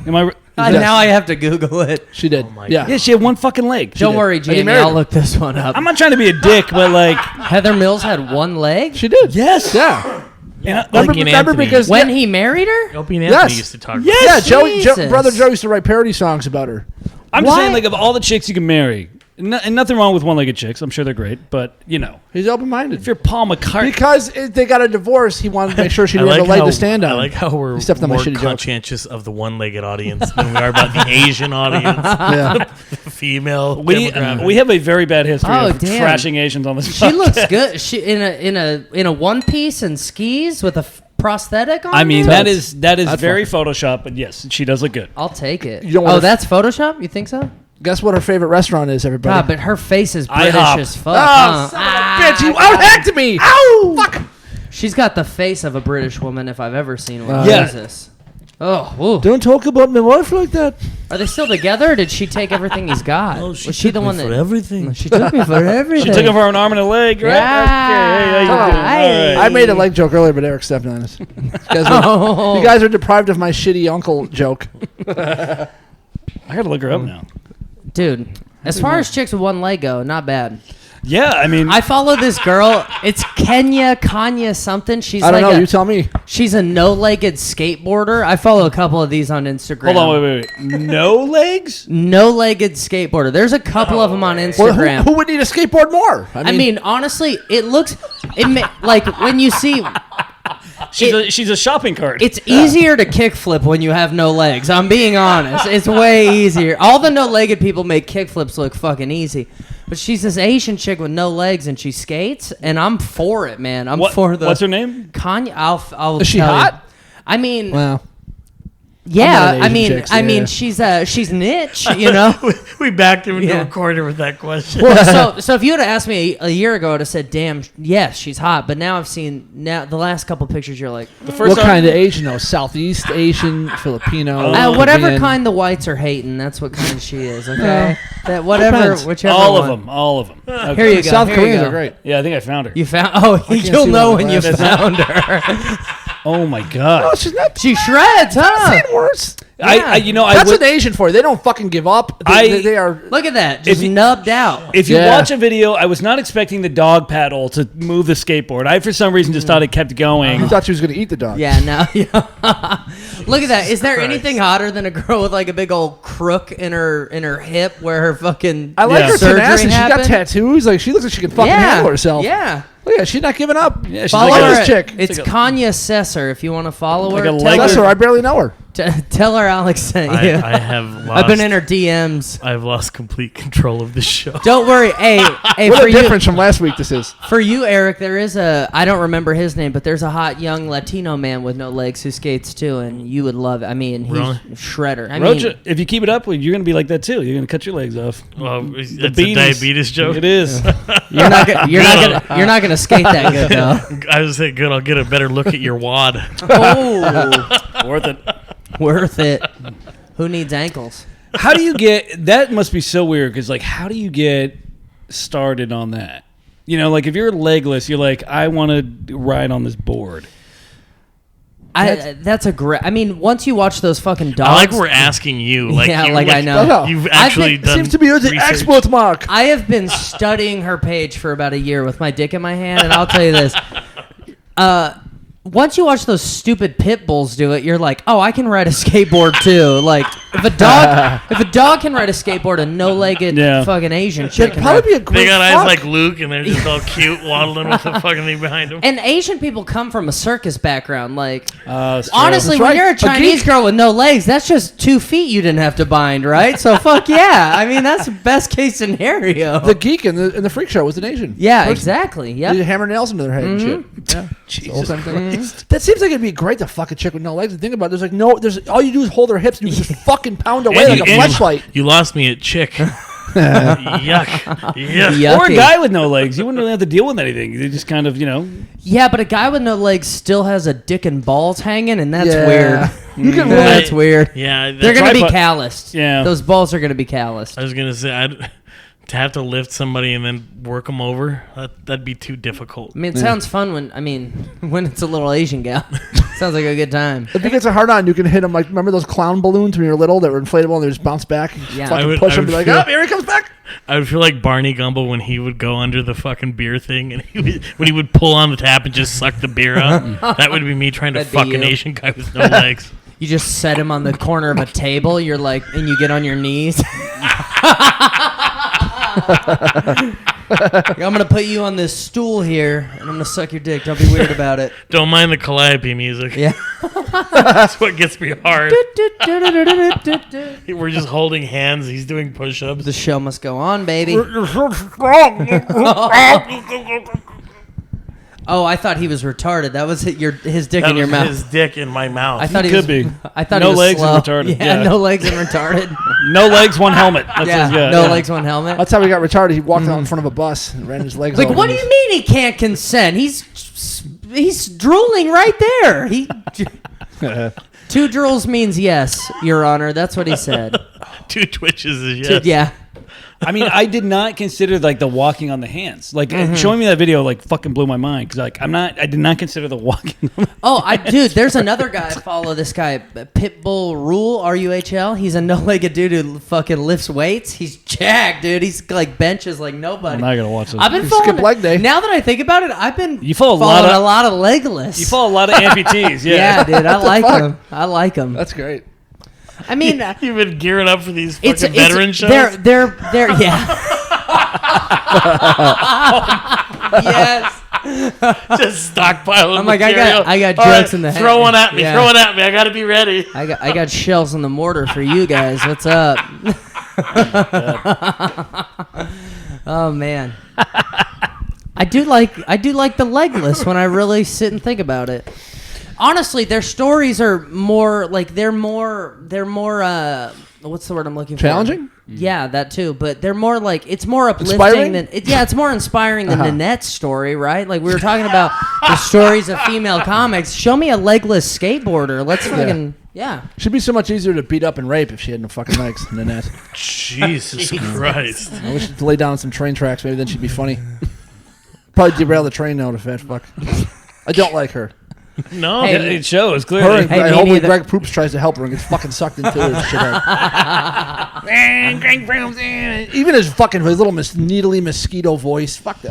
Am I? Now I have to Google it. She did. my Yeah. Yeah, she had one fucking leg. Don't worry, Jamie. married I'll her. look this one up. I'm not trying to be a dick, but like, Heather Mills had one leg? She did. yes. Yeah. And Opie and Remember Anthony. because When he married her? Opie and Anthony Yes. used to talk Yes. yeah, Jesus. Brother Joe used to write parody songs about her. I'm just Why? saying, like, of all the chicks you can marry, and nothing wrong with one-legged chicks. I'm sure they're great, but He's open-minded. if you're Paul McCartney, Because they got a divorce, he wanted to make sure she didn't have a leg to stand on. I like how we're He stepped on my more shitty joke. conscientious of the one-legged audience than we are about the Asian audience, Yeah. female we demographic. have a very bad history Oh, of damn. trashing Asians on this. She looks good. She in a one piece and skis with a prosthetic on. I mean, there? that is That's very Photoshop, but yes, she does look good. I'll take it. You don't wanna Oh, f- that's Photoshop? You think so? Guess what her favorite restaurant is, everybody? God, but her face is British IHOP. as fuck. Oh, huh? son of a bitch! You out-hacked me! Ow! Fuck! She's got the face of a British woman if I've ever seen one. Yeah. Jesus. Oh, ooh. Don't talk about my wife like that. Are they still together or did she take everything he's got? Oh, Was she the one that... everything. She took me for everything. She took him for an arm and a leg, right? Yeah. Okay, hey, how you doing? Hey. All right. I made a leg joke earlier, but Eric stepped on it. You guys are deprived of my shitty uncle joke. I gotta look her up now. Dude, as far as chicks with one leg go, not bad. Yeah, I mean, I follow this girl. It's Kenya something. She's I don't like know. You tell me. she's a no-legged skateboarder. I follow a couple of these on Instagram. hold on, wait. No legs? No-legged skateboarder. There's a couple of them on Well, Instagram. who would need a skateboard more? I mean, honestly, it looks like when you see She's a shopping cart. it's easier to kickflip when you have no legs. I'm being honest. It's way easier. All the no-legged people make kickflips look fucking easy. But she's this Asian chick with no legs and she skates, and I'm for it, man. I'm for the. What's her name? Kanye. I'll Is she tell you. hot? I mean, Well, yeah. I'm not an I Asian mean, chick, so I mean, yeah. she's niche, you know. We backed him into Yeah. a corner with that question. So if you would have asked me a year ago, I'd have said, "Damn, yes, she's hot." But now I've seen the last couple pictures. You're like, The first what time- kind of Asian though? Southeast Asian, Filipino, whatever Korean? kind the whites are hating, that's what kind she is. Okay, that whatever, Depends. whichever. all one. of them. All of them. Okay. Here you go. South here you Koreans go. are great. Yeah, I think I found her. You found? Oh, you'll see know one when you of found her. Oh my god. Oh, she's not. She shreds, huh? Seen worse. I That's would, an Asian for you. They don't fucking give up. They are. Look at that, just If you- nubbed out. if you Yeah. watch a video, I was not expecting the dog paddle to move the skateboard. I for some reason just thought it kept going. You thought she was going to eat the dog. Yeah, no. Look at that. Is there anything hotter than a girl with like a big old crook in her hip where her fucking I like Yeah. her surgery tenacity. She got happened? tattoos. Like she looks like she can fucking Yeah, handle herself. yeah. Look at her. She's not giving up. Yeah, she's Follow like her. this chick. It's like a- Kanya Sesser. If you want to follow Like her, a tell, leg- Bless her. her I barely know her. tell her Alex sent you. I have lost. I've been in her DMs. I've lost complete control of this show. Don't worry. Hey, What for a you, difference from last week this is. for you, Eric. There is I don't remember his name, but there's a hot young Latino man with no legs who skates too, and you would love it. I mean, he's Really? shredder. I Rocha, mean, if you keep it up, you're going to be like that too. You're going to cut your legs off. Well, it's a beanies. diabetes joke. It is. you're not gonna skate that good though. I was saying, good. I'll get a better look at your wad. Oh, Worth it. worth it. Who needs ankles? How do you get that? Must be so weird because, like, how do you get started on that? You know, like if you're legless, you're like, I want to ride on this board. That's a great. I mean, once you watch those fucking dogs, I like we're asking you. Like, Yeah, you, like I know. Oh, You've I've actually been- done. Seems to be the research. expert mark. I have been studying her page for about a year with my dick in my hand, and I'll tell you this. Once you watch those stupid pit bulls do it, you're like, oh, I can ride a skateboard too. Like, if a dog can ride a skateboard, a no-legged Yeah. fucking Asian chick That'd can probably ride. be a great They got fuck. eyes like Luke, and they're just all cute, waddling with the fucking thing behind them. And Asian people come from a circus background. Like, It's true. honestly, That's when right. you're a A Chinese geek. girl with no legs, that's just 2 feet you didn't have to bind, right? So fuck yeah. I mean, that's the best case scenario. The geek in the freak show was an Asian. Yeah, Person. exactly. They Yep. hammer nails into their head and shit. Yeah. Jesus Same thing. Christ. That seems like it'd be great to fuck a chick with no legs. And think about it. There's all you do is hold her hips and you just fucking pound away And like you- a and fleshlight. You lost me at chick. Yuck. Yuck. Yucky. Or a guy with no legs. You wouldn't really have to deal with anything. You just kind of, you know. Yeah, but a guy with no legs still has a dick and balls hanging, and that's Yeah. weird. You can really. That's weird. Yeah, They're gonna be tripod- calloused. Yeah. those balls are gonna be calloused. I was gonna say to have to lift somebody and then work them over. That'd be too difficult. I mean, it sounds fun when it's a little Asian gal. Sounds like a good time. If he gets a hard on, you can hit him like, remember those clown balloons when you were little that were inflatable and they just bounce back? Yeah. Fucking I would- push I him would and be like, feel- oh, here he comes back. I would feel like Barney Gumble when he would go under the fucking beer thing and when he would pull on the tap and just suck the beer out. That would be me trying to That'd be fuck you. an Asian guy with no legs. You just set him on the corner of a table. You're like, and you get on your knees. I'm gonna put you on this stool here, and I'm gonna suck your dick. Don't be weird about it. Don't mind the calliope music. Yeah. That's what gets me hard. We're just holding hands. He's doing push-ups. The show must go on, baby. You're so strong. Oh, I thought he was retarded. That was his dick That in your was mouth. his dick in my mouth. I thought he Could was, be. I thought No he was legs slow. and retarded. Yeah, Yeah. no legs and retarded. No legs, one helmet. That's Yeah, no legs, one helmet. That's how he got retarded. He walked out in front of a bus and ran his legs Like, over what do his- you mean he can't consent? He's drooling right there. He 2 drools means yes, Your Honor. That's what he said. 2 twitches is yes. Yeah. I mean, I did not consider like the walking on the hands. Like showing me that video, like fucking blew my mind because like I did not consider the walking. Oh, dude, there's another guy I follow. This guy, Pitbull Rule, RUHL. He's a no-legged dude who fucking lifts weights. He's jacked, dude. He's like benches like nobody. I'm not gonna watch this. I've been You following. skip leg day. Now that I think about it, I've been You follow a following lot of- a lot of legless. You follow a lot of amputees. Yeah, Yeah, dude, I like fuck? them. I like them. That's great. I mean, You've been gearing up for these fucking it's veteran shows? They're yeah. Yes. Just stockpiling I'm like, material. I got All jokes in the head. Throw one at me. Yeah. Throw one at me. I got to be ready. I got shells in the mortar for you guys. What's up? Oh man. I do like the legless when I really sit and think about it. Honestly, their stories are more like they're more what's the word I'm looking for? Challenging? Yeah, that too. But they're more like it's more uplifting Inspiring? than it's more inspiring than Nanette's story, right? Like we were talking about the stories of female comics. Show me a legless skateboarder. Let's fucking yeah. Should be so much easier to beat up and rape if she had no fucking legs than that. Jesus Christ. I wish she'd lay down some train tracks. Maybe then she'd be funny. Probably derail the train now, the fat fuck. I don't like her. No. Hey, it shows Her clearly. and Hey, I me hope when neither. Greg Proops tries to help her and gets fucking sucked into his shithead. Even his little needly mosquito voice. Fuck.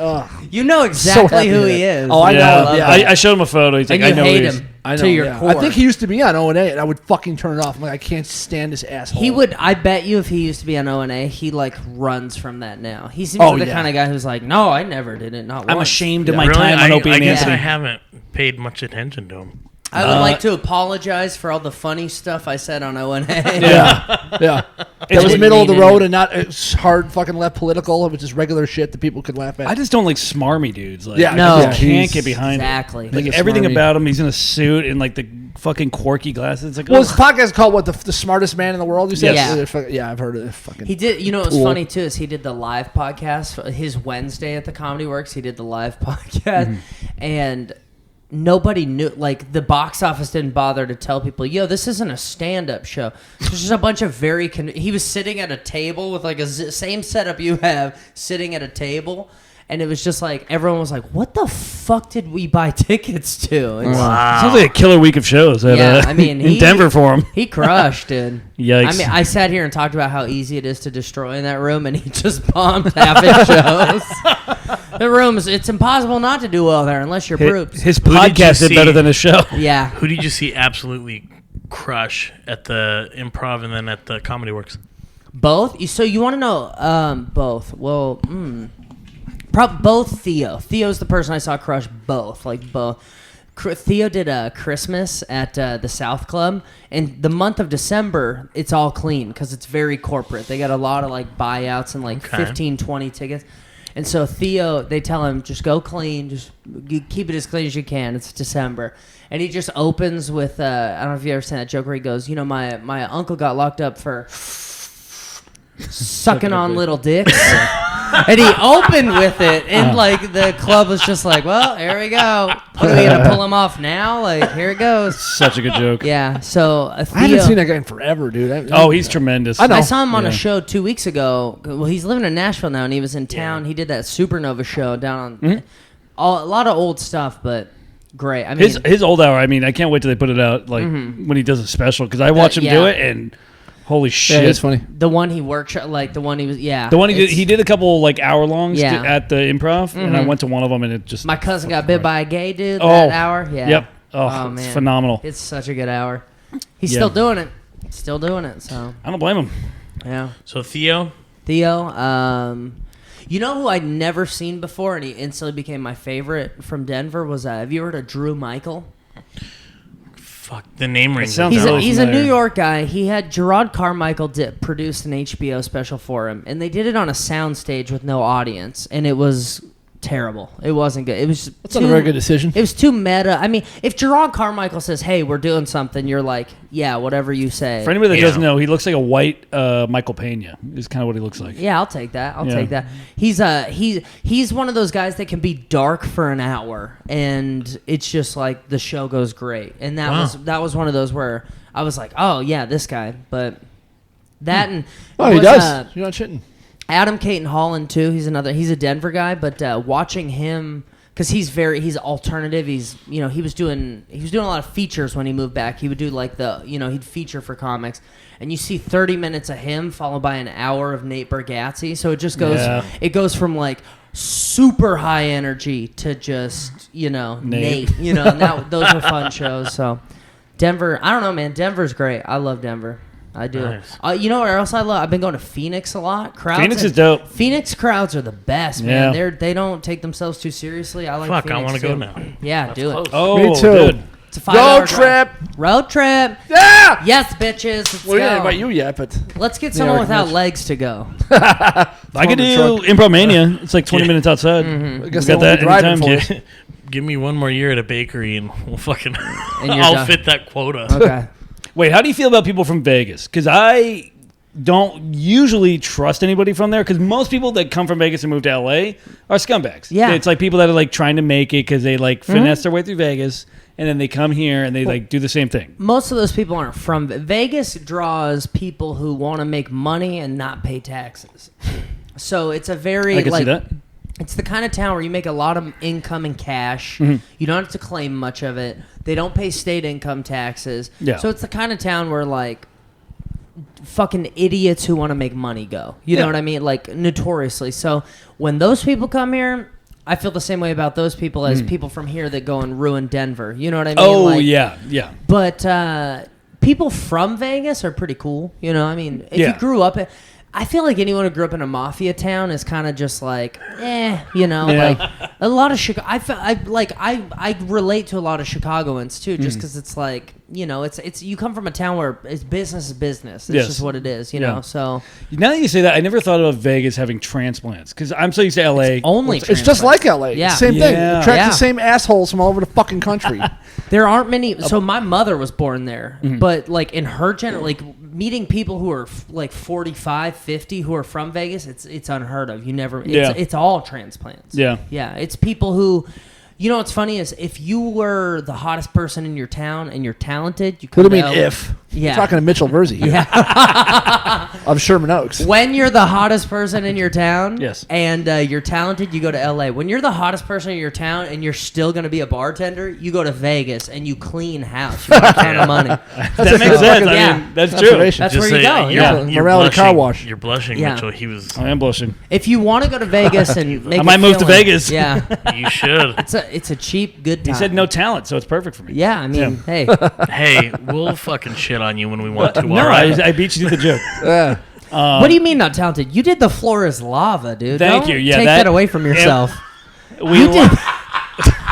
You know So exactly happy who with he it. is. Oh, I know. Yeah, Yeah. I showed him a photo. He's like, And you I know hate who he is. him I know, to your yeah. core. I think he used to be on O&A, and I would fucking turn it off. I'm like, I can't stand this asshole. He would. I bet you, if he used to be on O&A, he like runs from that now. He seems Oh, like the yeah. kind of guy who's like, no, I never did it. Not I'm once. ashamed of my Really? time on Opie I and guess I Anthony. haven't paid much attention to him. I would like to apologize for all the funny stuff I said on O&A. Yeah. Yeah. That was didn't middle of the mean road it. and not hard fucking left political. It was just regular shit that people could laugh at. I just don't like smarmy dudes. Like, Yeah, I no. just can't get behind Exactly. it. Like He's a everything smarmy. about him, he's in a suit and like the fucking quirky glasses. It's like, Well, his ugh. podcast is called what the smartest man in the world. You said, Yes. Yeah, I've heard of it. Fucking. He did. You know what was Cool. funny too is he did the live podcast. His Wednesday at the Comedy Works, he did the live podcast, and nobody knew. Like the box office didn't bother to tell people, "Yo, this isn't a stand-up show." There's just a bunch of very. He was sitting at a table with like a same setup you have, sitting at a table. And it was just like everyone was like, "What the fuck did we buy tickets to?" It's- Sounds like a killer week of shows. At, Yeah, I mean, in Denver for him. He crushed, dude. Yikes. I mean, I sat here and talked about how easy it is to destroy in that room, and he just bombed half his shows. The room it's impossible not to do well there unless you're Broops. His Who did you podcast did see? better than his show. Yeah. Who did you see absolutely crush at the Improv and then at the Comedy Works? Both? So you want to know both? Well, both Theo. Theo's the person I saw crush both. Like both. Theo did a Christmas at the South Club, and the month of December, it's all clean because it's very corporate. They got a lot of like buyouts and like 15, 20 tickets. And so Theo, they tell him, just go clean, just keep it as clean as you can. It's December. And he just opens with, I don't know if you ever seen that joke where he goes, you know, my uncle got locked up for sucking on little dicks. And he opened with it, and like the club was just like, well, here we go. What are we going to pull him off now? Like, here it goes. Such a good joke. Yeah, so Theo, I haven't seen that guy in forever, dude. Oh, he's tremendous. I know. I saw him on a Yeah. show 2 weeks ago. Well, he's living in Nashville now, and he was in town. He did that Supernova show down on a lot of old stuff, but great. I mean, his old hour. I mean, I can't wait till they put it out like when he does a special because I watch him do it and holy shit, it's funny. The one he workshop, like the one he was, The one he did a couple like hour longs Yeah. at the Improv, and I went to one of them and it just my cousin got bit by a gay dude that hour. Yeah. Yep. Oh, It's man. phenomenal. It's such a good hour. He's Yeah. still doing it. Still doing it. So I don't blame him. yeah. So Theo, you know who I'd never seen before, and he instantly became my favorite from Denver was have you heard of Drew Michael? fuck, the name rings. sounds a bell. really He's a familiar. New York guy. He had Gerard Carmichael produced an HBO special for him, and they did it on a soundstage with no audience, and it was terrible. It wasn't good. It was That's not a very good decision. It was too meta. I mean, if Gerard Carmichael says, "Hey, we're doing something," you're like, "Yeah, whatever you say." For anybody that Yeah. doesn't know, he looks like a white Michael Pena. Is kind of what he looks like. Yeah, I'll take that. I'll Yeah. take that. He's one of those guys that can be dark for an hour, and it's just like the show goes great. And that was one of those where I was like, oh yeah, this guy. But that and Oh, he was, does. You're not shitting. Adam Caton Holland too. He's a Denver guy, but watching him because he's alternative. He was doing a lot of features when he moved back. He would do like he'd feature for comics, and you see 30 minutes of him followed by an hour of Nate Bargatze. So it just goes. Yeah. It goes from like super high energy to just Nate. And those were fun shows. So Denver, I don't know, man. Denver's great. I love Denver. I do. Nice. You know what else I love? I've been going to Phoenix a lot. Phoenix is dope. Phoenix crowds are the best, man. Yeah. They don't take themselves too seriously. I like Fuck, Phoenix I want to too. go now. Yeah, do it. Oh, Me too. Good. It's a 5-hour Road drive. trip. Road trip. Yeah. Yes, bitches. Let's Well, we go. didn't invite you yet, but Let's get Yeah, someone we can without match. legs to go. I could do truck. Improv Mania. It's like 20 minutes outside. I guess We they got won't that be driving anytime. for us. Give me one more year at a bakery and we'll fucking you're I'll done. fit that quota. Okay. Wait, how do you feel about people from Vegas? Because I don't usually trust anybody from there because most people that come from Vegas and move to LA are scumbags. Yeah. It's like people that are like trying to make it because they like finesse their way through Vegas and then they come here and they like do the same thing. Most of those people aren't from Vegas. Draws people who want to make money and not pay taxes. So it's a very I can see that. It's the kind of town where you make a lot of income in cash. Mm-hmm. You don't have to claim much of it. They don't pay state income taxes. Yeah. So it's the kind of town where like fucking idiots who want to make money go. You know Yeah. what I mean? Like notoriously. So when those people come here, I feel the same way about those people as people from here that go and ruin Denver. You know what I mean? Oh, Like, yeah. But people from Vegas are pretty cool. You know, I mean, if Yeah. you grew up I feel like anyone who grew up in a mafia town is kind of just like, you know, Yeah. like a lot of Chicago. I relate to a lot of Chicagoans too, just because it's like, you know, it's you come from a town where it's business is business. It's Yes. just what it is, you Yeah. know. So Now that you say that, I never thought of Vegas having transplants because I'm so used to LA. only it's just like LA. Yeah. Same thing. Yeah. It attracts Yeah. the same assholes from all over the fucking country. There aren't many. So my mother was born there, but like in her like meeting people who are like 45, 50 who are from Vegas, it's unheard of. You never. Yeah. It's all transplants. Yeah. Yeah. It's people who. You know what's funny is if you were the hottest person in your town and you're talented, you come What do you mean to LA. if? Yeah. You're talking to Mitchell Verzi. Yeah. Of Sherman Oaks. When you're the hottest person in your town, Yes. and you're talented, you go to LA. When you're the hottest person in your town and you're still going to be a bartender, you go to Vegas and you clean house. You make a ton of money. That makes sense. I Yeah. mean, that's true. Observation. That's Just where you say go. You're, Yeah. you're Morality blushing, car wash. You're blushing, Yeah. Mitchell. He was. I am blushing. If you want to go to Vegas and make I might a move to killing- Vegas. Yeah, You should. it's a cheap good time. He said no talent, so it's perfect for me. Yeah, I mean, hey, Hey, we'll fucking shit on you when we want to. No, all right? I beat you to the joke. Yeah. what do you mean not talented? You did the floor is lava, dude. Thank Don't you. Yeah, take that away from yourself. We You did,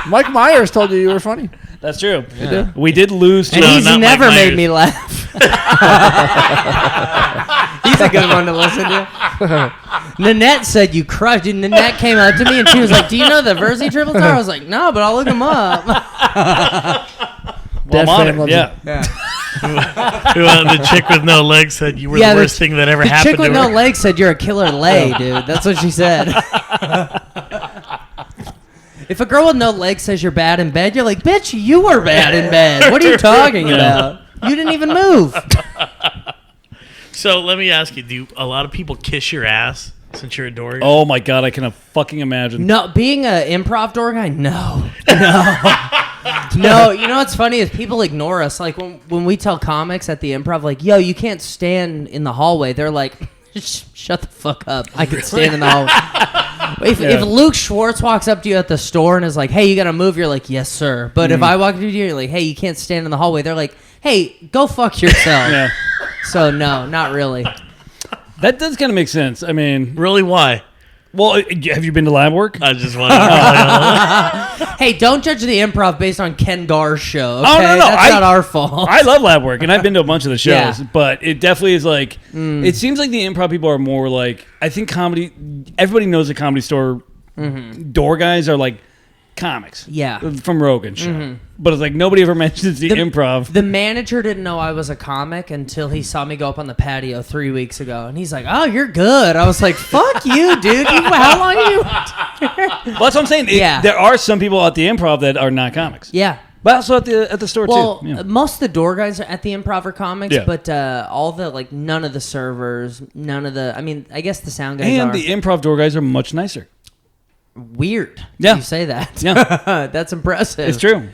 Mike Myers told you were funny. That's true. We did lose to and No, he's not Mike never made Myers. me laugh. He's a good one to listen to. Nanette said you crushed. Dude, Nanette came up to me and she was like, "Do you know the Verzi triple tower?" I was like, "No, but I'll look him up." Dead I'm on fan it. loves Yeah. The chick with no legs said you were Yeah, the the worst thing that ever The happened chick with to no her. legs said you're a killer lay, dude. That's what she said. If a girl with no legs says you're bad in bed, you're like, bitch, you were bad in bed. What are you talking about? You didn't even move. So let me ask you: do a lot of people kiss your ass since you're a dork? Oh my god, I can fucking imagine. No, being an improv door guy, no. No, you know what's funny is people ignore us. Like when we tell comics at the Improv, like, yo, you can't stand in the hallway. They're like, shut the fuck up. I can stand in the hallway. If Luke Schwartz walks up to you at the store and is like, hey, you gotta move, you're like, yes, sir. But if I walk up to you, you're like, hey, you can't stand in the hallway. They're like, hey, go fuck yourself. Yeah. So no, not really. That does kind of make sense. I mean, Really, why? well, have you been to lab work? I just want to. Hey, don't judge the Improv based on Ken Gar's show. Okay? Oh, no. That's not our fault. I love lab work, and I've been to a bunch of the shows, Yeah. but it definitely is like, it seems like the improv people are more like, I think comedy, everybody knows the Comedy Store door guys are like comics. Yeah. From Rogan show. But it's like nobody ever mentions the improv. The manager didn't know I was a comic until he saw me go up on the patio 3 weeks ago, and he's like, "Oh, you're good." I was like, "Fuck you, dude! How long are you?" Well, that's what I'm saying. Yeah. There are some people at the improv that are not comics. Yeah. But also at the store Well, too. Yeah. most of the door guys at the Improv are comics, Yeah. but all the like none of the servers, none of the. I mean, I guess the sound guys And are the improv door guys are much nicer. weird. Yeah. You say that. Yeah. That's impressive. It's true.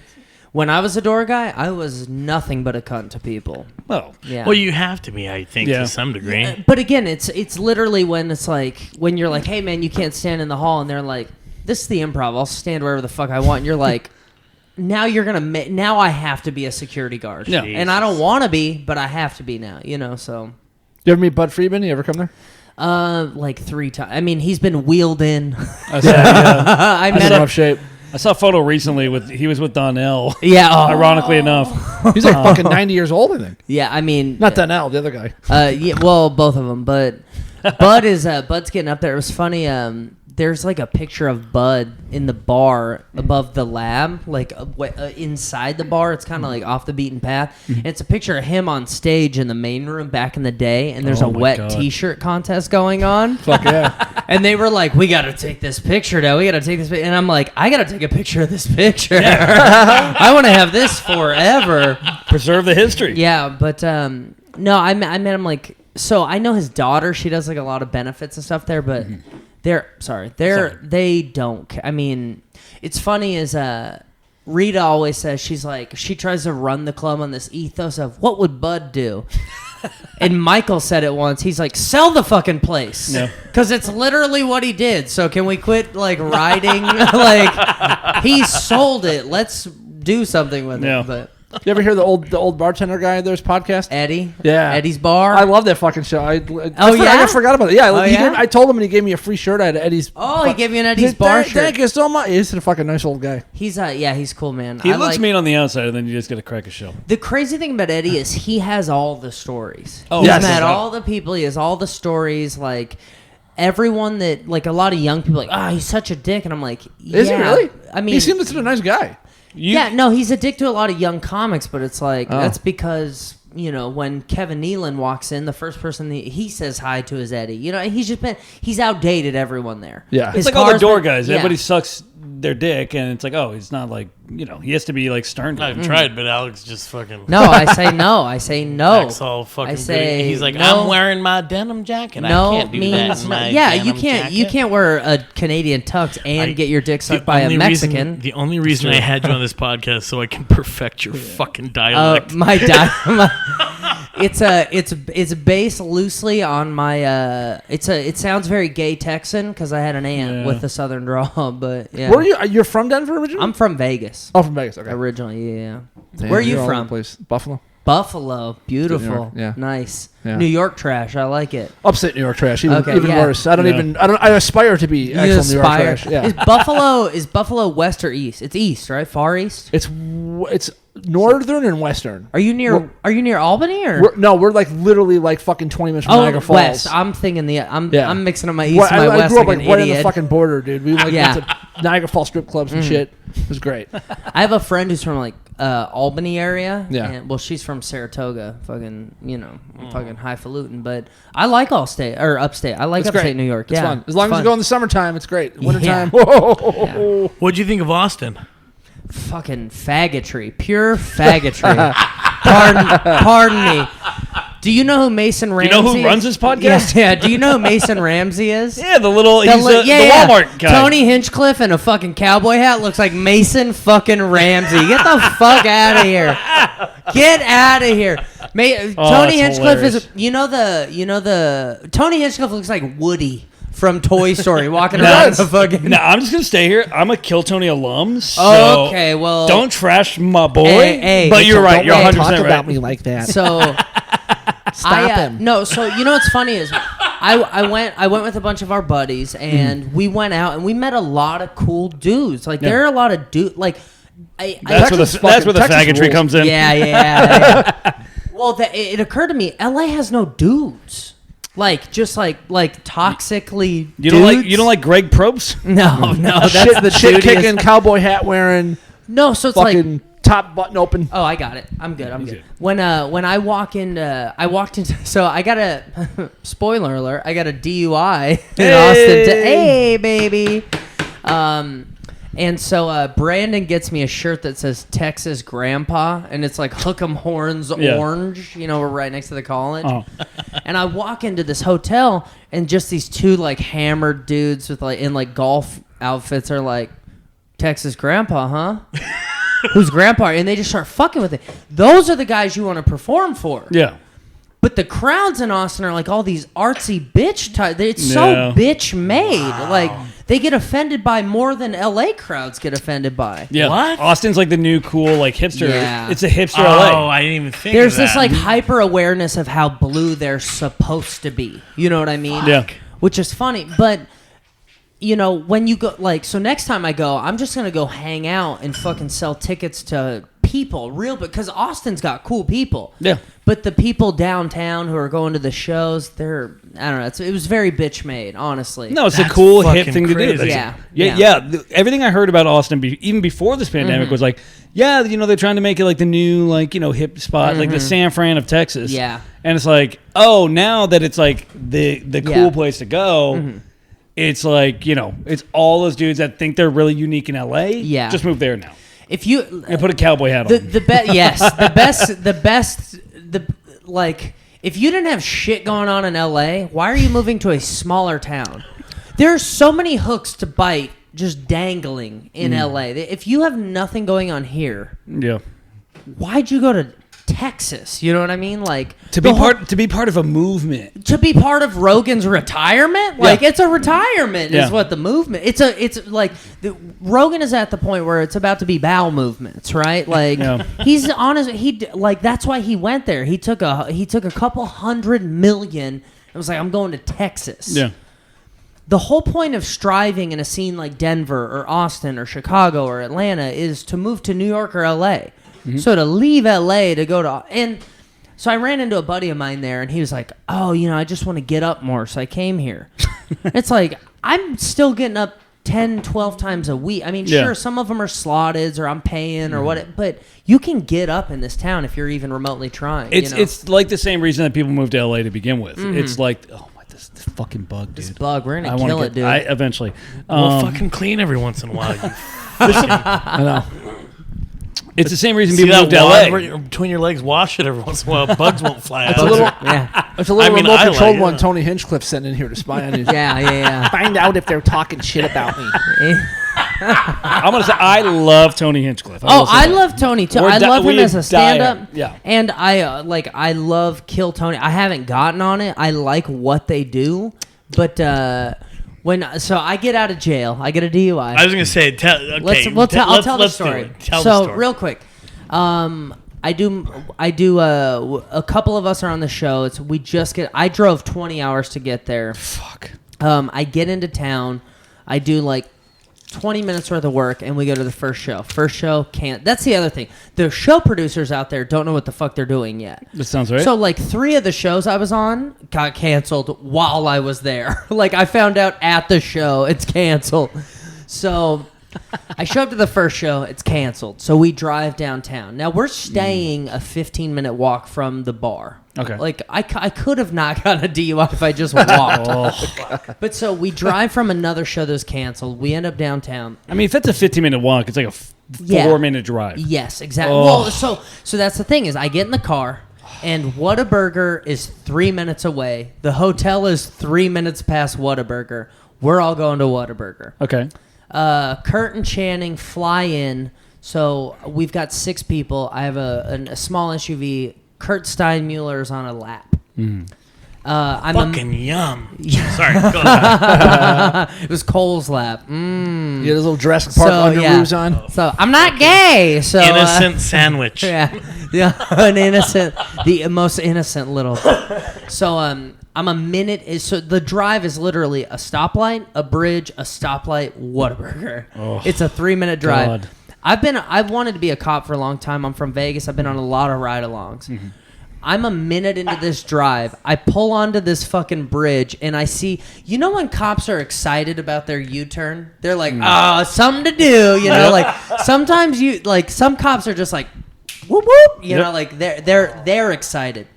When I was a door guy, I was nothing but a cunt to people. Well, Yeah. Well, you have to be, I think, Yeah. to some degree. But again, it's literally when it's like when you're like, hey man, you can't stand in the hall, and they're like, this is the Improv. I'll stand wherever the fuck I want. And you're like, now you're gonna now I have to be a security guard. Yeah. And I don't want to be, but I have to be now. You know, so. You ever meet Bud Friedman? You ever come there? Like 3 times. I mean, he's been wheeled in. I I He's met in him. rough shape. saw a photo recently he was with Donnell. Yeah. Oh. Ironically enough. He's like fucking 90 years old, I think. Yeah. I mean, Not Donnell, the other guy. Yeah, well, both of them, but Bud's getting up there. It was funny. There's like a picture of Bud in the bar above the lab, like inside the bar. It's kind of like off the beaten path. And it's a picture of him on stage in the main room back in the day, and there's Oh a my wet God. T-shirt contest going on. Fuck yeah. And they were like, "We got to take this picture now. We got to take this." And I'm like, "I got to take a picture of this picture. I want to have this forever." Preserve the history. Yeah, but no, I met him like, so I know his daughter. She does like a lot of benefits and stuff there, but they don't. I mean, it's funny is Rita always says she tries to run the club on this ethos of what would Bud do. And Michael said it once. He's like, sell the fucking place. Because it's literally what he did. So can we quit, like, riding? Like, he sold it. Let's do something with it. But You ever hear the old bartender guy there's podcast? Eddie? Yeah. Eddie's Bar? I love that fucking show. I yeah? forgot about it. Yeah, Oh, yeah? I told him and he gave me a free shirt at Eddie's. Oh, he gave you an Eddie's Bar shirt. Thank you so much. He's a fucking nice old guy. He's he's cool, man. He I looks like- mean on the outside, and then you just got to crack a show. The crazy thing about Eddie is he has all the stories. Oh, he's yes. met all the people. He has all the stories. Like everyone that, like a lot of young people, like, he's such a dick, and I'm like, Is he yeah. really? I mean, he seems like a nice guy. no, he's a dick to a lot of young comics, but it's like Oh. that's because. You know, when Kevin Nealon walks in, the first person he says hi to is Eddie. You know, he's outdated everyone there. Yeah. It's His like all the car's door been- guys. yeah. Everybody sucks their dick, and it's like, oh, he's not like, he has to be like stern. to I've them. tried, but Alex just fucking. No, I say no. I say no. Acts all fucking I say pretty. He's like, no. I'm wearing my denim jacket. No I can't do that. means in no. my Yeah, you denim can't. You jacket." can't wear a Canadian tux and get your dick sucked by a only Mexican. The only reason I had you on this podcast so I can perfect your fucking dialect. It's based loosely on my it sounds very gay Texan because I had an aunt with a southern drawl, but yeah. Where are you? You're from Denver originally? I'm from Vegas. Oh, from Vegas. Okay. Originally, yeah. Damn, Where are you you're all over from? the place. Buffalo. Buffalo, beautiful, New York, yeah. nice. Yeah. New York trash, I like it. Upstate New York trash. Even Okay, yeah. worse. I aspire to be actual New York trash. Yeah. Is Buffalo west or east? It's east, right? Far east. It's northern and western. Are you near Albany or? We're like literally like fucking 20 minutes from Niagara Falls. west. I'm thinking I'm mixing up my east Well, and my I west grew up like like an right on the idiot. fucking border, dude. We went Yeah. to Niagara Falls strip clubs and shit. It was great. I have a friend who's from like Albany area. Yeah. And, well, she's from Saratoga. Fucking, fucking highfalutin. But I like upstate. I like It's upstate great. New York. It's yeah. fun. As long as you go in the summertime, it's great. Wintertime, Yeah. whoa. What'd you think of Austin? Fucking faggotry. Pure faggotry. Pardon me. Do you know who Mason Ramsey? You know who runs this podcast? Yeah. Do you know who Mason Ramsey is? Yeah, the Walmart guy. Tony Hinchcliffe in a fucking cowboy hat looks like Mason fucking Ramsey. Get the fuck out of here. Get out of here. Tony Hinchcliffe hilarious. is Tony Hinchcliffe looks like Woody from Toy Story walking around the fucking. No, I'm just gonna stay here. I'm a Kill Tony alum. So okay, well, don't trash my boy. Hey, but you're right. You're 100 talk percent about right. me like that. So Stop him. No, so you know what's funny is I went with a bunch of our buddies and we went out and we met a lot of cool dudes. Like there are a lot of dudes like. That's where the faggotry rules. comes in. Yeah. Well, it occurred to me, LA has no dudes. Like just like toxically. You dudes. don't like Greg Probst? No, that's Shit, the shit dudiest- kicking, cowboy hat wearing, No, so it's fucking like. top button open. Oh, I got it. I'm good. When I walked into. So I got a spoiler alert. I got a DUI in Austin. Hey, baby. And so Brandon gets me a shirt that says Texas Grandpa, and it's like Hook 'em Horns Orange. You know, we're right next to the college. Oh. And I walk into this hotel, and just these two like hammered dudes with in golf outfits are like, Texas Grandpa, huh? Who's Grandpa? And they just start fucking with it. Those are the guys you want to perform for. Yeah. But the crowds in Austin are like all these artsy bitch type. It's so bitch made. Wow. Like they get offended by more than LA crowds get offended by. Yeah. What? Austin's like the new cool like hipster. Yeah. It's a hipster Oh, LA. I didn't even think There's of that. this like hyper awareness of how blue they're supposed to be. You know what I mean? Yeah. Which is funny, but you know when you go so next time I go, I'm just gonna go hang out and fucking sell tickets to people because Austin's got cool people. Yeah. But the people downtown who are going to the shows, I don't know. It was very bitch made, honestly. No, it's That's a cool hip fucking thing to do. crazy. Yeah. Everything I heard about Austin, even before this pandemic, was like, they're trying to make it like the new, hip spot, like the San Fran of Texas. Yeah. And it's like, oh, now that it's like the cool place to go, it's like, it's all those dudes that think they're really unique in LA. Yeah. Just move there now. If you And put a cowboy hat on. If you didn't have shit going on in LA, why are you moving to a smaller town? There are so many hooks to bite just dangling in LA. If you have nothing going on here, Yeah. why'd you go to Texas? You know what I mean? Like To be part of a movement. to be part of Rogan's retirement? Like it's a retirement is what the movement. It's like Rogan is at the point where it's about to be bowel movements, right? Like he's honest. That's why he went there. He took a couple $100 million. It was like, I'm going to Texas. Yeah. The whole point of striving in a scene like Denver or Austin or Chicago or Atlanta is to move to New York or LA. So to leave LA to go to, and so I ran into a buddy of mine there, and he was like, "Oh, I just want to get up more, so I came here." It's like I'm still getting up 10, 12 times a week. I mean, sure, some of them are slotted or I'm paying or what, but you can get up in this town if you're even remotely trying. It's like the same reason that people moved to LA to begin with. It's like, oh my, this fucking bug, dude. This bug, we're gonna I wanna kill it, dude. Eventually. Well, fucking clean every once in a while. I know. It's the same reason See people that moved to wad LA. where you're between your legs? Wash it every once in a while. Bugs won't fly out. It's a little, yeah, it's a little I mean, remote I controlled like it. one Tony Hinchcliffe sent in here to spy on you. yeah. Find out if they're talking shit about me. I'm gonna say I love Tony Hinchcliffe. I love Tony too. I love him as a stand-up. Yeah. And I love Kill Tony. I haven't gotten on it. I like what they do, but so I get out of jail, I get a DUI. I was gonna say, I'll tell the story. Tell the story. Real quick, I do. A couple of us are on the show. I drove 20 hours to get there. Fuck. I get into town. I do like 20 minutes worth of work, and we go to the first show. First show can't. That's the other thing. The show producers out there don't know what the fuck they're doing yet. That sounds right. So like 3 of the shows I was on got canceled while I was there. Like I found out at the show it's canceled. So I show up to the first show, it's canceled. So we drive downtown. Now we're staying a 15-minute walk from the bar. Okay. Like I could have not gotten a DUI if I just walked. But so we drive from another show that was canceled. We end up downtown. I mean, if that's a 15-minute walk, it's like a 4-minute drive. Yes, exactly. Oh. Well, so that's the thing is I get in the car And Whataburger is 3 minutes away. The hotel is 3 minutes past Whataburger. We're all going to Whataburger. Okay. Kurt and Channing fly in. So we've got 6 people. I have a small SUV. Kurt Steinmuller is on a lap. I'm Fucking yum. Sorry, go ahead. It was Cole's lap. You had a little Jurassic Park underoos on. So I'm not gay. So Innocent sandwich. Yeah, an innocent, the most innocent little. So I'm a minute. So the drive is literally a stoplight, a bridge, a stoplight, Whataburger. It's a 3-minute drive. God. I've wanted to be a cop for a long time. I'm from Vegas. I've been on a lot of ride-alongs. Mm-hmm. I'm a minute into this drive. I pull onto this fucking bridge, and I see... You know when cops are excited about their U-turn? They're like, something to do, you know? Like, sometimes some cops are just like, whoop, whoop, you know? Like, they're excited.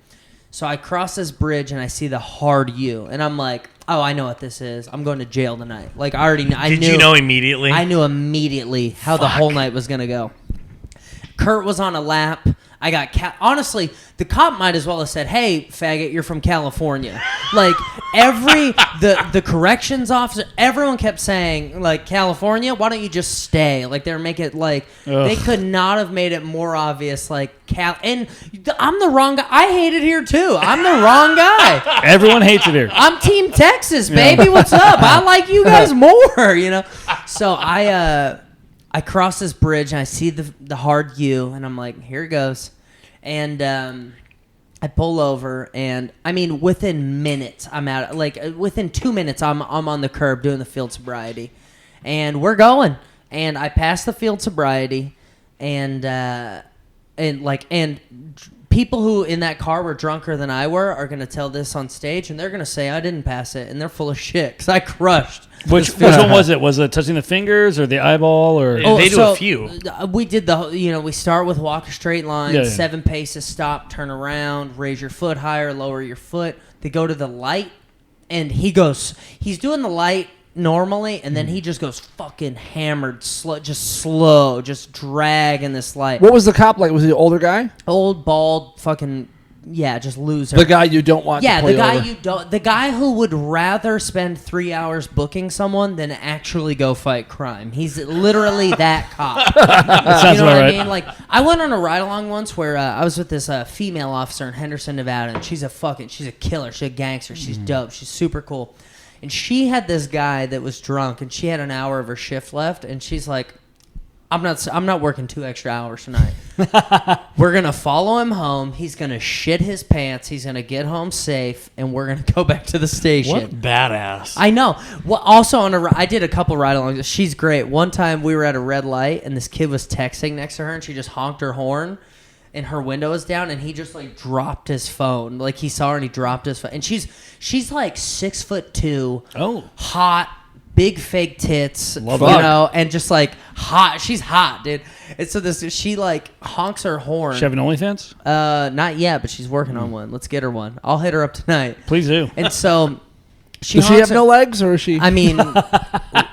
So I cross this bridge, and I see the hard U, and I'm like, oh, I know what this is. I'm going to jail tonight. Like, I already knew. Did you know immediately? I knew immediately how the whole night was going to go. Kurt was on a lap. I got honestly, the cop might as well have said, "Hey, faggot, you're from California." Like the corrections officer, everyone kept saying, like, "California, why don't you just stay?" Like they're making it like they could not have made it more obvious. Like and I'm the wrong guy. I hate it here too. I'm the wrong guy. Everyone hates it here. I'm Team Texas, baby. What's up? I like you guys more. You know. So I cross this bridge and I see the hard U and I'm like, here it goes. And I pull over and I mean within minutes I'm out. Like within 2 minutes I'm on the curb doing the field sobriety, and we're going. And I pass the field sobriety, and people who in that car were drunker than I were are gonna tell this on stage, and they're gonna say I didn't pass it, and they're full of shit because I crushed. Which one was it? Was it touching the fingers or the eyeball or? They do a few. We did we start with walk a straight line, 7 paces, stop, turn around, raise your foot higher, lower your foot. They go to the light, and he's doing the light normally, and then he just goes fucking hammered, slow, just dragging this light. What was the cop like? Was he an older guy? Old, bald, fucking... Yeah, just loser. The guy you don't want to play over. The guy who would rather spend 3 hours booking someone than actually go fight crime. He's literally that cop. That sounds you know what right. I mean? Like, I went on a ride-along once where I was with this female officer in Henderson, Nevada, and she's a killer. She's a gangster. She's dope. She's super cool. And she had this guy that was drunk, and she had an hour of her shift left, and she's like, I'm not working 2 extra hours tonight. We're going to follow him home. He's going to shit his pants. He's going to get home safe, and we're going to go back to the station. What badass. I know. Well, also, I did a couple ride-alongs. She's great. One time, we were at a red light, and this kid was texting next to her, and she just honked her horn, and her window was down, and he just, like, dropped his phone. Like, he saw her, and he dropped his phone. And she's like 6'2". Oh. Hot. Big fake tits, Love you it. know, and just like hot. She's hot, dude. And so she like honks her horn. She have an OnlyFans? Not yet, but she's working on one. Let's get her one. I'll hit her up tonight. Please do. And so Does she have no legs, or is she? I mean,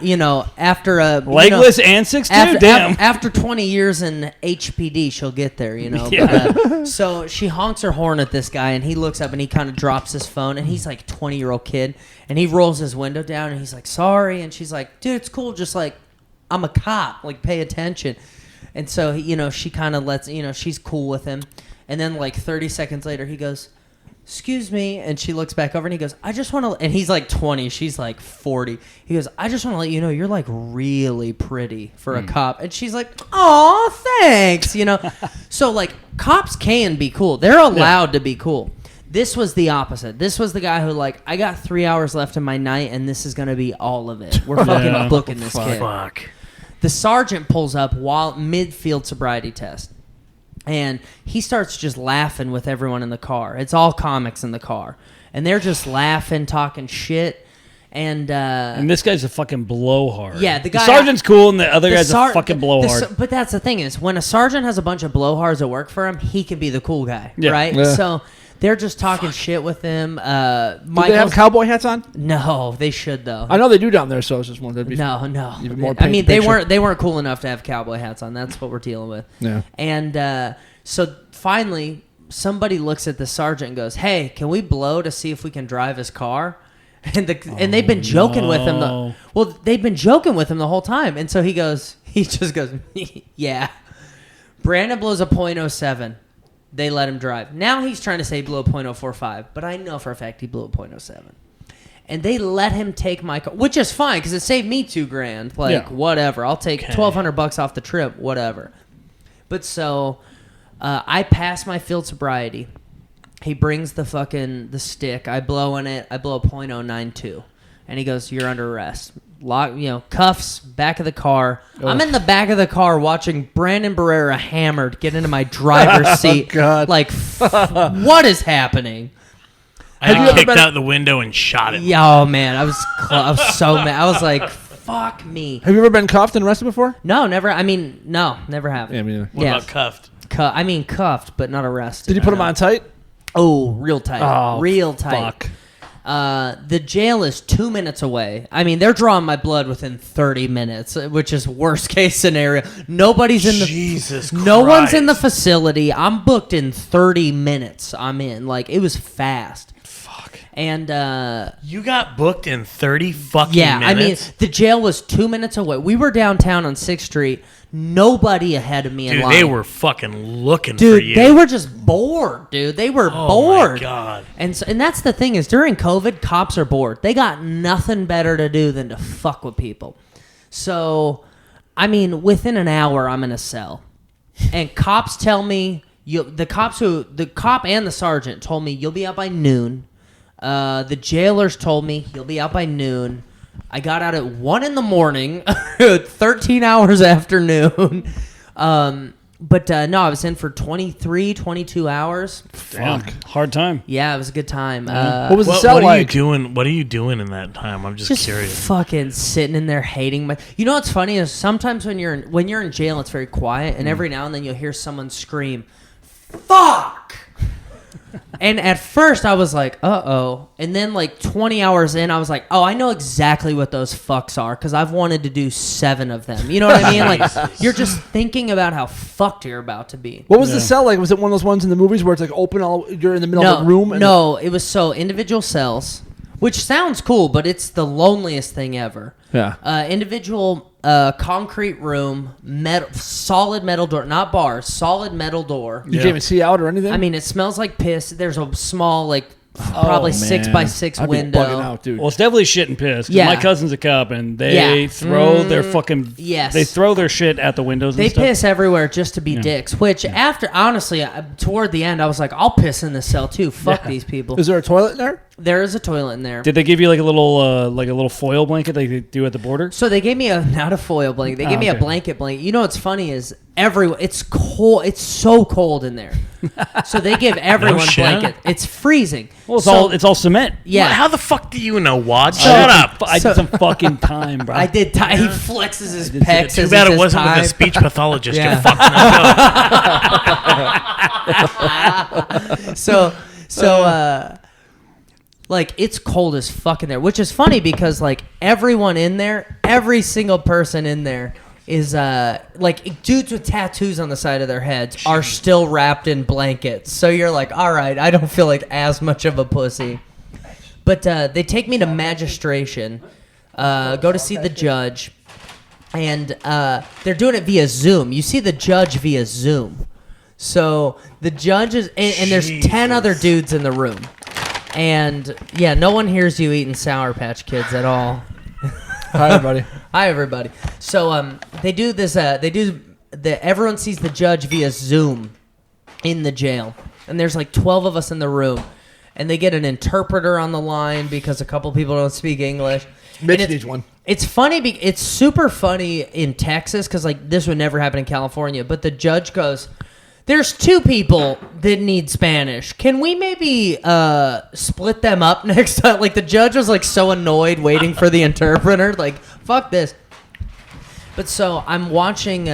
you know, after a legless and 6'2"? Damn. After 20 years in HPD, she'll get there, you know. Yeah. But, so she honks her horn at this guy, and he looks up and he kind of drops his phone, and he's like a 20-year-old kid, and he rolls his window down, and he's like, sorry, and she's like, dude, it's cool, just like, I'm a cop, like, pay attention. And so, you know, she kind of lets, you know, she's cool with him, and then like 30 seconds later, he goes, excuse me, and she looks back over and he goes, I just want to, and he's like 20, she's like 40. He goes, I just want to let you know you're like really pretty for a cop. And she's like, oh, thanks, you know. So like cops can be cool. They're allowed to be cool. This was the opposite. This was the guy who like, I got 3 hours left in my night and this is going to be all of it. We're fucking booking this kid. Fuck. The sergeant pulls up while mid-field sobriety test. And he starts just laughing with everyone in the car. It's all comics in the car. And they're just laughing, talking shit. And this guy's a fucking blowhard. Yeah, the sergeant's cool, and the other guy's a fucking blowhard. But that's the thing is, when a sergeant has a bunch of blowhards that work for him, he can be the cool guy, right? Yeah. So they're just talking shit with him. Do they have cowboy hats on? No, they should though. I know they do down there, so I was just wondering. No. Even more I mean, picture. they weren't cool enough to have cowboy hats on. That's what we're dealing with. Yeah. And so finally, somebody looks at the sergeant and goes, "Hey, can we blow to see if we can drive his car?" And they've been joking with him. They've been joking with him the whole time. And so he just goes, "Yeah." Brandon blows a .07. They let him drive. Now he's trying to say he blew a .045, but I know for a fact he blew a .07. And they let him take my car, which is fine because it saved me $2,000. Like, whatever. I'll take $1,200 off the trip, whatever. But so I pass my field sobriety. He brings the stick. I blow in it. I blow a .092. And he goes, "You're under arrest." Cuffs, back of the car. Oh. I'm in the back of the car watching Brandon Barrera hammered get into my driver's seat. Oh, God. Like, what is happening? I had kicked out the window and shot him. Yeah, oh, man. I was so mad. I was like, fuck me. Have you ever been cuffed and arrested before? No, never. No, never have. Yeah, me neither. What about cuffed? Cuffed, but not arrested. Did you put him on tight? Oh, real tight. Oh, real tight. Fuck. The jail is 2 minutes away. I mean, they're drawing my blood within 30 minutes, which is worst case scenario. Nobody's in the Jesus Christ. No one's in the facility. I'm booked in 30 minutes. I'm in. Like, it was fast. Fuck. And you got booked in 30 fucking minutes? I mean, the jail was 2 minutes away. We were downtown on 6th Street. Nobody ahead of me in line. Dude, they were fucking looking for you. Dude, they were just bored, dude. They were bored. Oh, my God. And that's the thing is, during COVID, cops are bored. They got nothing better to do than to fuck with people. So, I mean, within an hour, I'm in a cell. And cops tell me, the cop and the sergeant told me, you'll be out by noon. The jailers told me, you'll be out by noon. I got out at 1 in the morning, 13 hours after noon. But no, I was in for 23, 22 hours. Fuck. Hard time. Yeah, it was a good time. What was the cell like? What are you doing in that time? I'm just curious. Fucking sitting in there hating my. You know what's funny is sometimes when you're in jail, it's very quiet, and every now and then you'll hear someone scream, "Fuck!" And at first I was like, uh-oh. And then like 20 hours in, I was like, oh, I know exactly what those fucks are because I've wanted to do 7 of them. You know what I mean? Like, you're just thinking about how fucked you're about to be. What was the cell like? Was it one of those ones in the movies where it's like open, you're in the middle of a room? No, it was individual cells, which sounds cool, but it's the loneliest thing ever. Yeah. Individual concrete room, solid metal door, not bars, solid metal door. You can't even see out or anything? I mean, it smells like piss. There's a small, probably 6x6 window. I'd be bugging out, dude. Well, it's definitely shit and piss. 'Cause Yeah. my cousin's a cop, and they throw their fucking... Yes. They throw their shit at the windows They and stuff. piss everywhere just to be dicks, which honestly, toward the end, I was like, I'll piss in this cell too. Fuck these people. Is there a toilet in there? There is a toilet in there. Did they give you like a little foil blanket like they do at the border? So they gave me not a foil blanket. They gave me a blanket. You know what's funny is it's cold. It's so cold in there. So they give everyone blanket. It's freezing. Well, it's all cement. Yeah. How the fuck do you know, Wad? Shut up. I did some fucking time, bro. I did time. He flexes his pecs. Too bad it wasn't with a speech pathologist. Yeah. You're fucking us up. Like, it's cold as fuck in there, which is funny because, like, everyone in there, every single person in there is, like, dudes with tattoos on the side of their heads are still wrapped in blankets. So you're like, all right, I don't feel like as much of a pussy. But they take me to magistration, go to see the judge, and they're doing it via Zoom. You see the judge via Zoom. So the judge is, and there's 10 other dudes in the room. And yeah, no one hears you eating Sour Patch Kids at all. Hi, everybody. Hi, everybody. So they do this. Everyone sees the judge via Zoom in the jail, and there's like 12 of us in the room, and they get an interpreter on the line because a couple people don't speak English. Mitch needs one. It's funny. It's super funny in Texas because like this would never happen in California. But the judge goes, "There's 2 people that need Spanish. Can we maybe split them up next time?" Like, the judge was, like, so annoyed waiting for the interpreter. Like, fuck this. But so I'm watching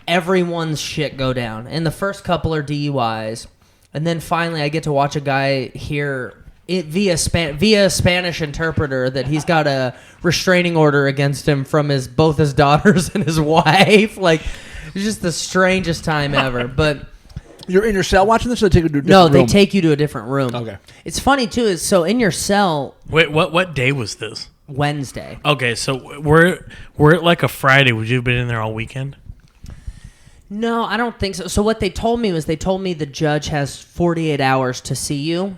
everyone's shit go down. And the first couple are DUIs. And then finally I get to watch a guy hear it via Spanish interpreter that he's got a restraining order against him from both his daughters and his wife. Like... It's just the strangest time ever. But You're in your cell watching this, or they take you to a different No, room? they take you to a different room. Okay. It's funny too. Is so in your cell Wait, what day was this? Wednesday. Okay, so we're at like a Friday. Would you have been in there all weekend? No, I don't think so. So what they told me was the judge has 48 hours to see you.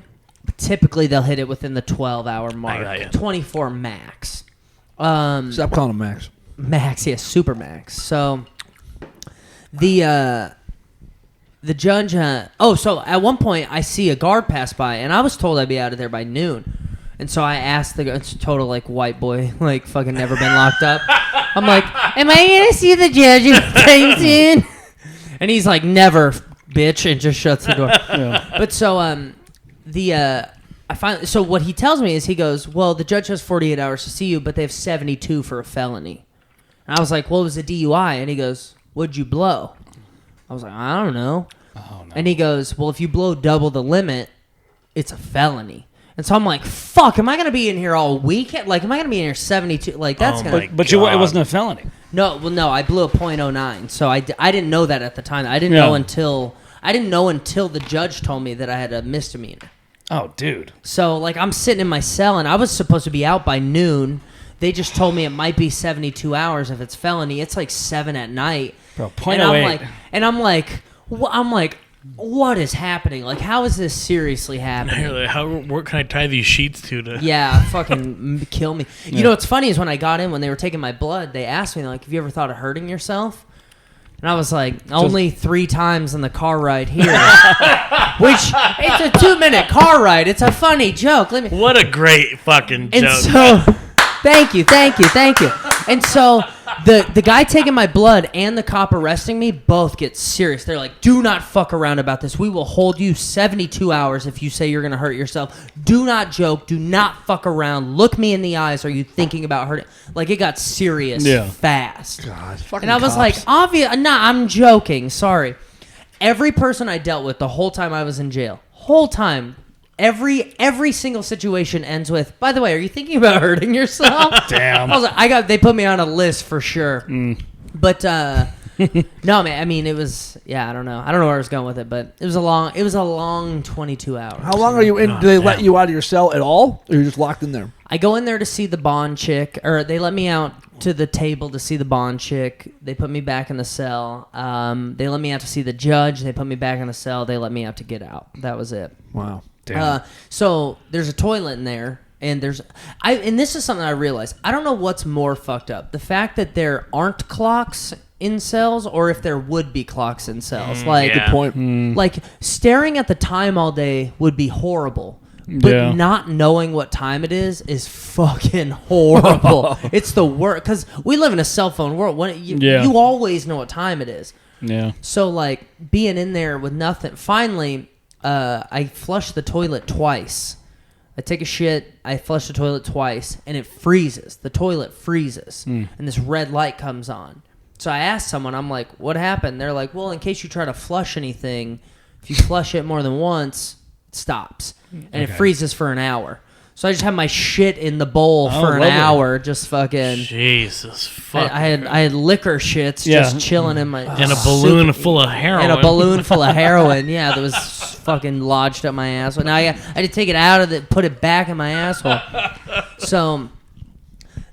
Typically, they'll hit it within the 12-hour mark. got ya. 24 max. Stop calling him Max. Max, yes, super max. So the judge. So at one point I see a guard pass by, and I was told I'd be out of there by noon. And so I asked it's total like white boy, like fucking never been locked up. I'm like, am I gonna see the judge anytime soon? And he's like, never, bitch, and just shuts the door. Yeah. But so so what he tells me is he goes, well, the judge has 48 hours to see you, but they have 72 for a felony. And I was like, well, it was a DUI. And he goes, what'd you blow? I was like, I don't know. Oh, no. And he goes, well, if you blow double the limit, it's a felony. And so I'm like, fuck, am I going to be in here all weekend? Like, am I going to be in here 72? Like, that's going to... But it wasn't a felony. No, I blew a .09. So I didn't know that at the time. I didn't know until the judge told me that I had a misdemeanor. Oh, dude. So, like, I'm sitting in my cell, and I was supposed to be out by noon. They just told me it might be 72 hours if it's felony. It's like 7 at night. Bro, and I'm like, what is happening? Like, how is this seriously happening? What can I tie these sheets to? Yeah, fucking kill me. You know what's funny is when I got in, when they were taking my blood, they asked me, like, have you ever thought of hurting yourself? And I was like, only 3 times in the car ride here. Which, it's a 2-minute car ride. It's a funny joke. What a great fucking joke. And so, thank you. And so, the guy taking my blood and the cop arresting me both get serious. They're like, do not fuck around about this. We will hold you 72 hours if you say you're going to hurt yourself. Do not joke. Do not fuck around. Look me in the eyes. Are you thinking about hurting? Like, it got serious fast. God, fucking And I was like, I'm joking. Sorry. Every person I dealt with the whole time I was in jail, every single situation ends with, by the way, are you thinking about hurting yourself? Damn. I was like, they put me on a list for sure. But no, man, I mean, it was, I don't know where I was going with it, but it was a long 22 hours. How long are you in? Do they let you out of your cell at all, or you're just locked in there? I go in there to see the bond chick, or they let me out to the table to see the bond chick. They put me back in the cell. They let me out to see the judge. They put me back in the cell. They let me out to get out. That was it. Wow. So there's a toilet in there, and and this is something I realized. I don't know what's more fucked up: the fact that there aren't clocks in cells, or if there would be clocks in cells. Good point. Like staring at the time all day would be horrible. But not knowing what time it is fucking horrible. It's the worst, because we live in a cell phone world. You always know what time it is. Yeah. So, like, being in there with nothing. Finally, I flush the toilet twice. I take a shit, I flush the toilet twice, and it freezes. The toilet freezes. And this red light comes on. So I asked someone, I'm like, what happened? They're like, well, in case you try to flush anything, if you flush it more than once, it stops. And it freezes for an hour. So I just have my shit in the bowl for an hour, just fucking... Jesus, fuck. I had liquor shits just chilling in my... And a balloon full of heroin. Yeah, that was fucking lodged up my asshole. Now I had to take it out of it, put it back in my asshole. So...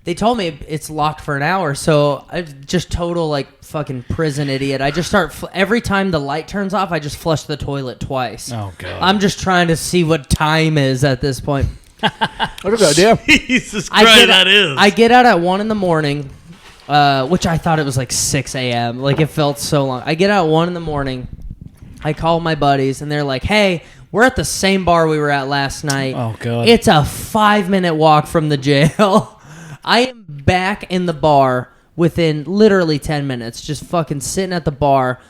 They told me it's locked for an hour, so I just total, like, fucking prison idiot. I just start... every time the light turns off, I just flush the toilet twice. Oh, God. I'm just trying to see what time is at this point. What a good idea. Jesus Christ, that is. I get out at 1 in the morning, which I thought it was like 6 a.m. Like, it felt so long. I get out at 1 in the morning. I call my buddies, and they're like, hey, we're at the same bar we were at last night. Oh, God. It's a 5-minute walk from the jail. I am back in the bar within literally 10 minutes, just fucking sitting at the bar.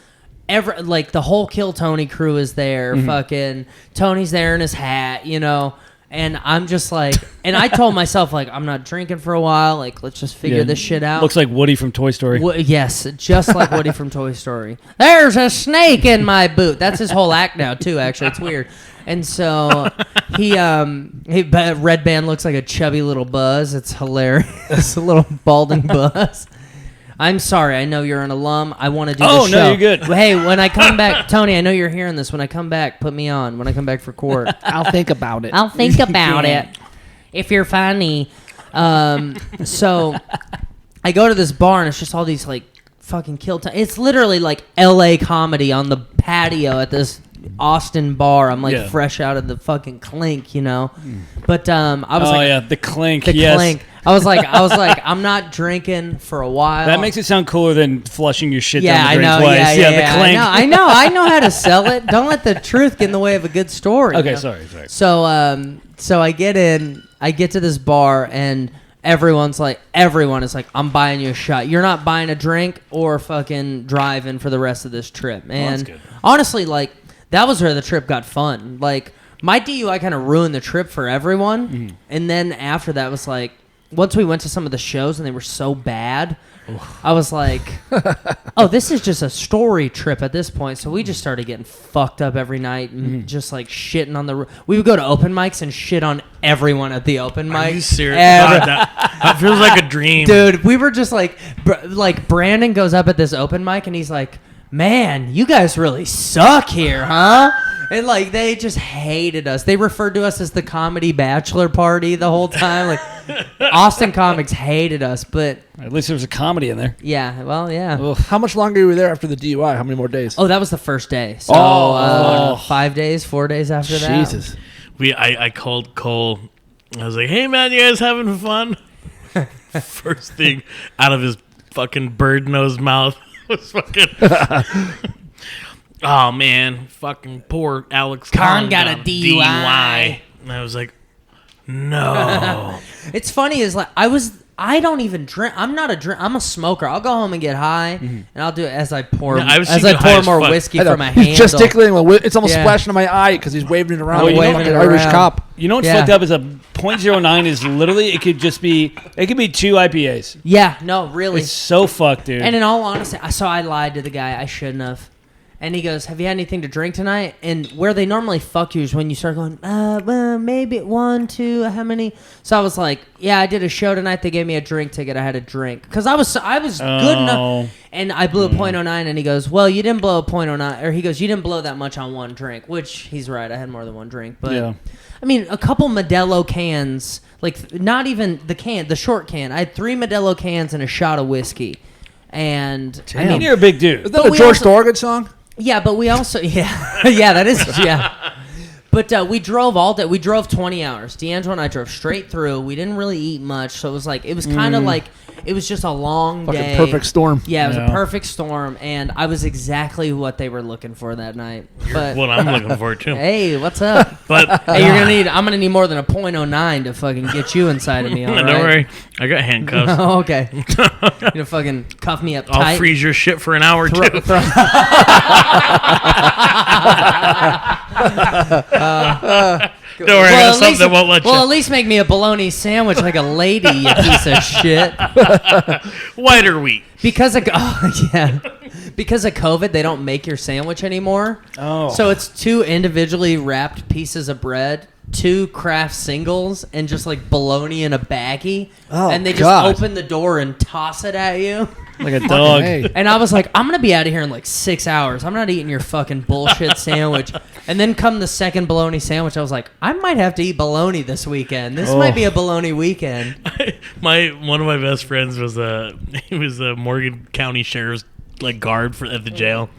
Like, the whole Kill Tony crew is there. Fucking Tony's there in his hat, you know. And I'm just like, and I told myself, like, I'm not drinking for a while. Like, let's just figure this shit out. Looks like Woody from Toy Story. Yes, just like Woody from Toy Story. There's a snake in my boot. That's his whole act now, too, actually. It's weird. And so Red Band looks like a chubby little Buzz. It's hilarious. A little balding Buzz. I'm sorry. I know you're an alum. I want to do the Oh, show. no, you're good. Hey, when I come back, Tony, I know you're hearing this. When I come back, put me on. When I come back for court. I'll think about it. I'll think about it. If you're funny. So I go to this bar, and it's just all these, like, fucking kill time. It's literally like L.A. comedy on the patio at this Austin bar. I'm like fresh out of the fucking clink, you know. But I was the clink. The clink. I was like, I'm not drinking for a while. That makes it sound cooler than flushing your shit yeah, down the drain I know, twice. Yeah, the clink. I know how to sell it. Don't let the truth get in the way of a good story. Okay, you know? sorry. So I get to this bar, and everyone is like, I'm buying you a shot. You're not buying a drink or fucking driving for the rest of this trip. And that's good. honestly, like, that was where the trip got fun. Like, my DUI kind of ruined the trip for everyone. Mm-hmm. And then after that was like, once we went to some of the shows and they were so bad, I was like, oh, this is just a story trip at this point. So we just started getting fucked up every night and just like shitting on the... We would go to open mics and shit on everyone at the open mic. Are you serious? God, that feels like a dream. Dude, we were just like Brandon goes up at this open mic and he's like, man, you guys really suck here, huh? And like they just hated us. They referred to us as the comedy bachelor party the whole time. Like Austin comics hated us, but at least there was a comedy in there. Yeah, well, yeah. Ugh. How much longer were you there after the DUI? How many more days? Oh, that was the first day. So 5 days, 4 days after that. Jesus. I called Cole. I was like, hey man, you guys having fun? First thing out of his fucking bird nose mouth was fucking oh man, fucking poor Alex Conn got a DUI. And I was like, no. It's funny is like I don't even drink. I'm not a drink. I'm a smoker. I'll go home and get high, and I'll do it as I pour more whiskey from my handle. He's gesticulating. It's almost splashing in my eye because he's waving it around like an Irish cop. You know what's fucked up is a .09 is literally it could be 2 IPAs. Yeah, no, really. It's so fucked, dude. And in all honesty, I lied to the guy. I shouldn't have. And he goes, have you had anything to drink tonight? And where they normally fuck you is when you start going, well, maybe 1, 2, how many? So I was like, yeah, I did a show tonight. They gave me a drink ticket. I had a drink. Because I was good enough. And I blew a .09, and he goes, well, you didn't blow a .09. Or he goes, you didn't blow that much on one drink. Which, he's right. I had more than one drink. But, yeah. I mean, a couple Modelo cans. Like, not even the short can. I had 3 Modelo cans and a shot of whiskey. And, damn. I mean, you're a big dude. Is that a George Thorogood song? Yeah, but we also that is But we drove all day. We drove 20 hours. D'Angelo and I drove straight through. We didn't really eat much, so it was kind of like it was just a long day. Perfect storm. Yeah, it was a perfect storm, and I was exactly what they were looking for that night. But what I'm looking for too. Hey, what's up? But hey, I'm gonna need more than a .09 to fucking get you inside of me. All right? Don't worry, I got handcuffs. Oh, okay. You're gonna fucking cuff me up tight. I'll freeze your shit for an hour too. Don't worry, I got something that won't let you. Well, at least make me a bologna sandwich like a lady, you piece of shit. White or wheat? Because of COVID, they don't make your sandwich anymore. Oh. So it's 2 individually wrapped pieces of bread, 2 Kraft singles, and just like bologna in a baggie. Oh, and they just open the door and toss it at you. Like a dog. Hey. And I was like, I'm going to be out of here in like 6 hours. I'm not eating your fucking bullshit sandwich. And then come the second bologna sandwich, I was like, I might have to eat bologna this weekend. This might be a bologna weekend. One of my best friends was he was a Morgan County Sheriff's like guard at the jail.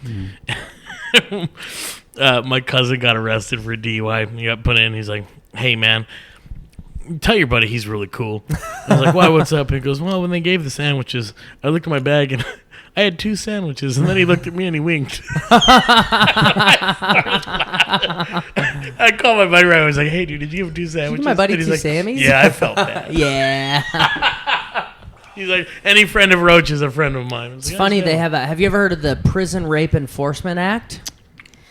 My cousin got arrested for DUI. He got put in. He's like, hey man, tell your buddy he's really cool. I was like, why, what's up? He goes, well, when they gave the sandwiches, I looked at my bag and I had 2 sandwiches. And then he looked at me and he winked. I called my buddy right. I was like, hey, dude, did you have 2 sandwiches? My buddy he's 2 like, Sammys? yeah, I felt that. Yeah. He's like, any friend of Roach is a friend of mine. It's funny, they have you ever heard of the Prison Rape Enforcement Act?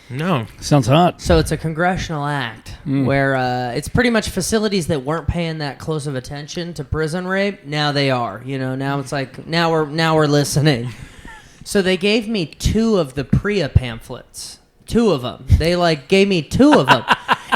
No. Sounds hot. So it's a congressional act where it's pretty much facilities that weren't paying that close of attention to prison rape. Now they are. Now it's like now we're listening. So they gave me 2 of the PREA pamphlets. 2 of them. They gave me 2 of them.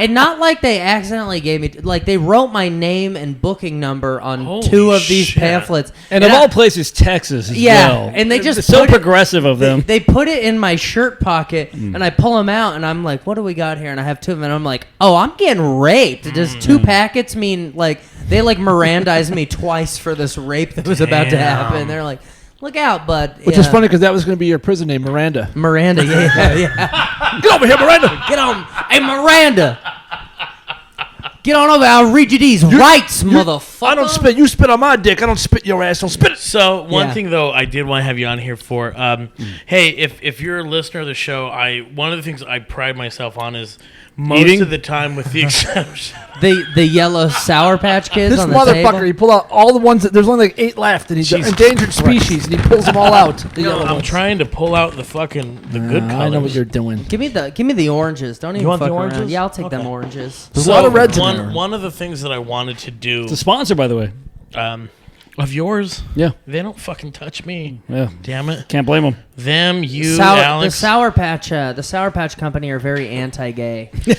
And not like they accidentally gave me, like they wrote my name and booking number on Holy 2 of these shit. pamphlets. And of all places, Texas as well. And they just It's so put it- progressive of them. They put it in my shirt pocket, and I pull them out, and I'm like, "What do we got here?" And I have 2 of them, and I'm like, "Oh, I'm getting raped." Does 2 packets mean like they like Mirandized me twice for this rape that was about to happen? They're like, "Look out, bud!" Which is funny because that was going to be your prison name, Miranda. Miranda, yeah. Get over here, Miranda. Get on, hey Miranda. Get on over. I'll read you these rights, motherfucker. I don't spit. You spit on my dick. I don't spit your ass. Don't spit it. So one Yeah. thing though, I did want to have you on here for. Hey, if you're a listener of the show, one of the things I pride myself on is most Eating? of the time, with the exception. The yellow Sour Patch Kids This on the motherfucker, table. he pulled out all the ones that there's only like 8 left, and he's an Jesus endangered species, and he pulls them all out. The yellow I'm ones. trying to pull out the good colors. I know what you're doing. Give me the oranges. Don't even want the fuck around. oranges? Yeah, I'll take Okay. them oranges. There's a lot of reds in there. One of the things that I wanted to do It's a sponsor, by the way. of yours, Yeah. they don't fucking touch me. Yeah. Damn it. Can't blame them. Them, you, The Alex. Sour Patch Company are very anti-gay. They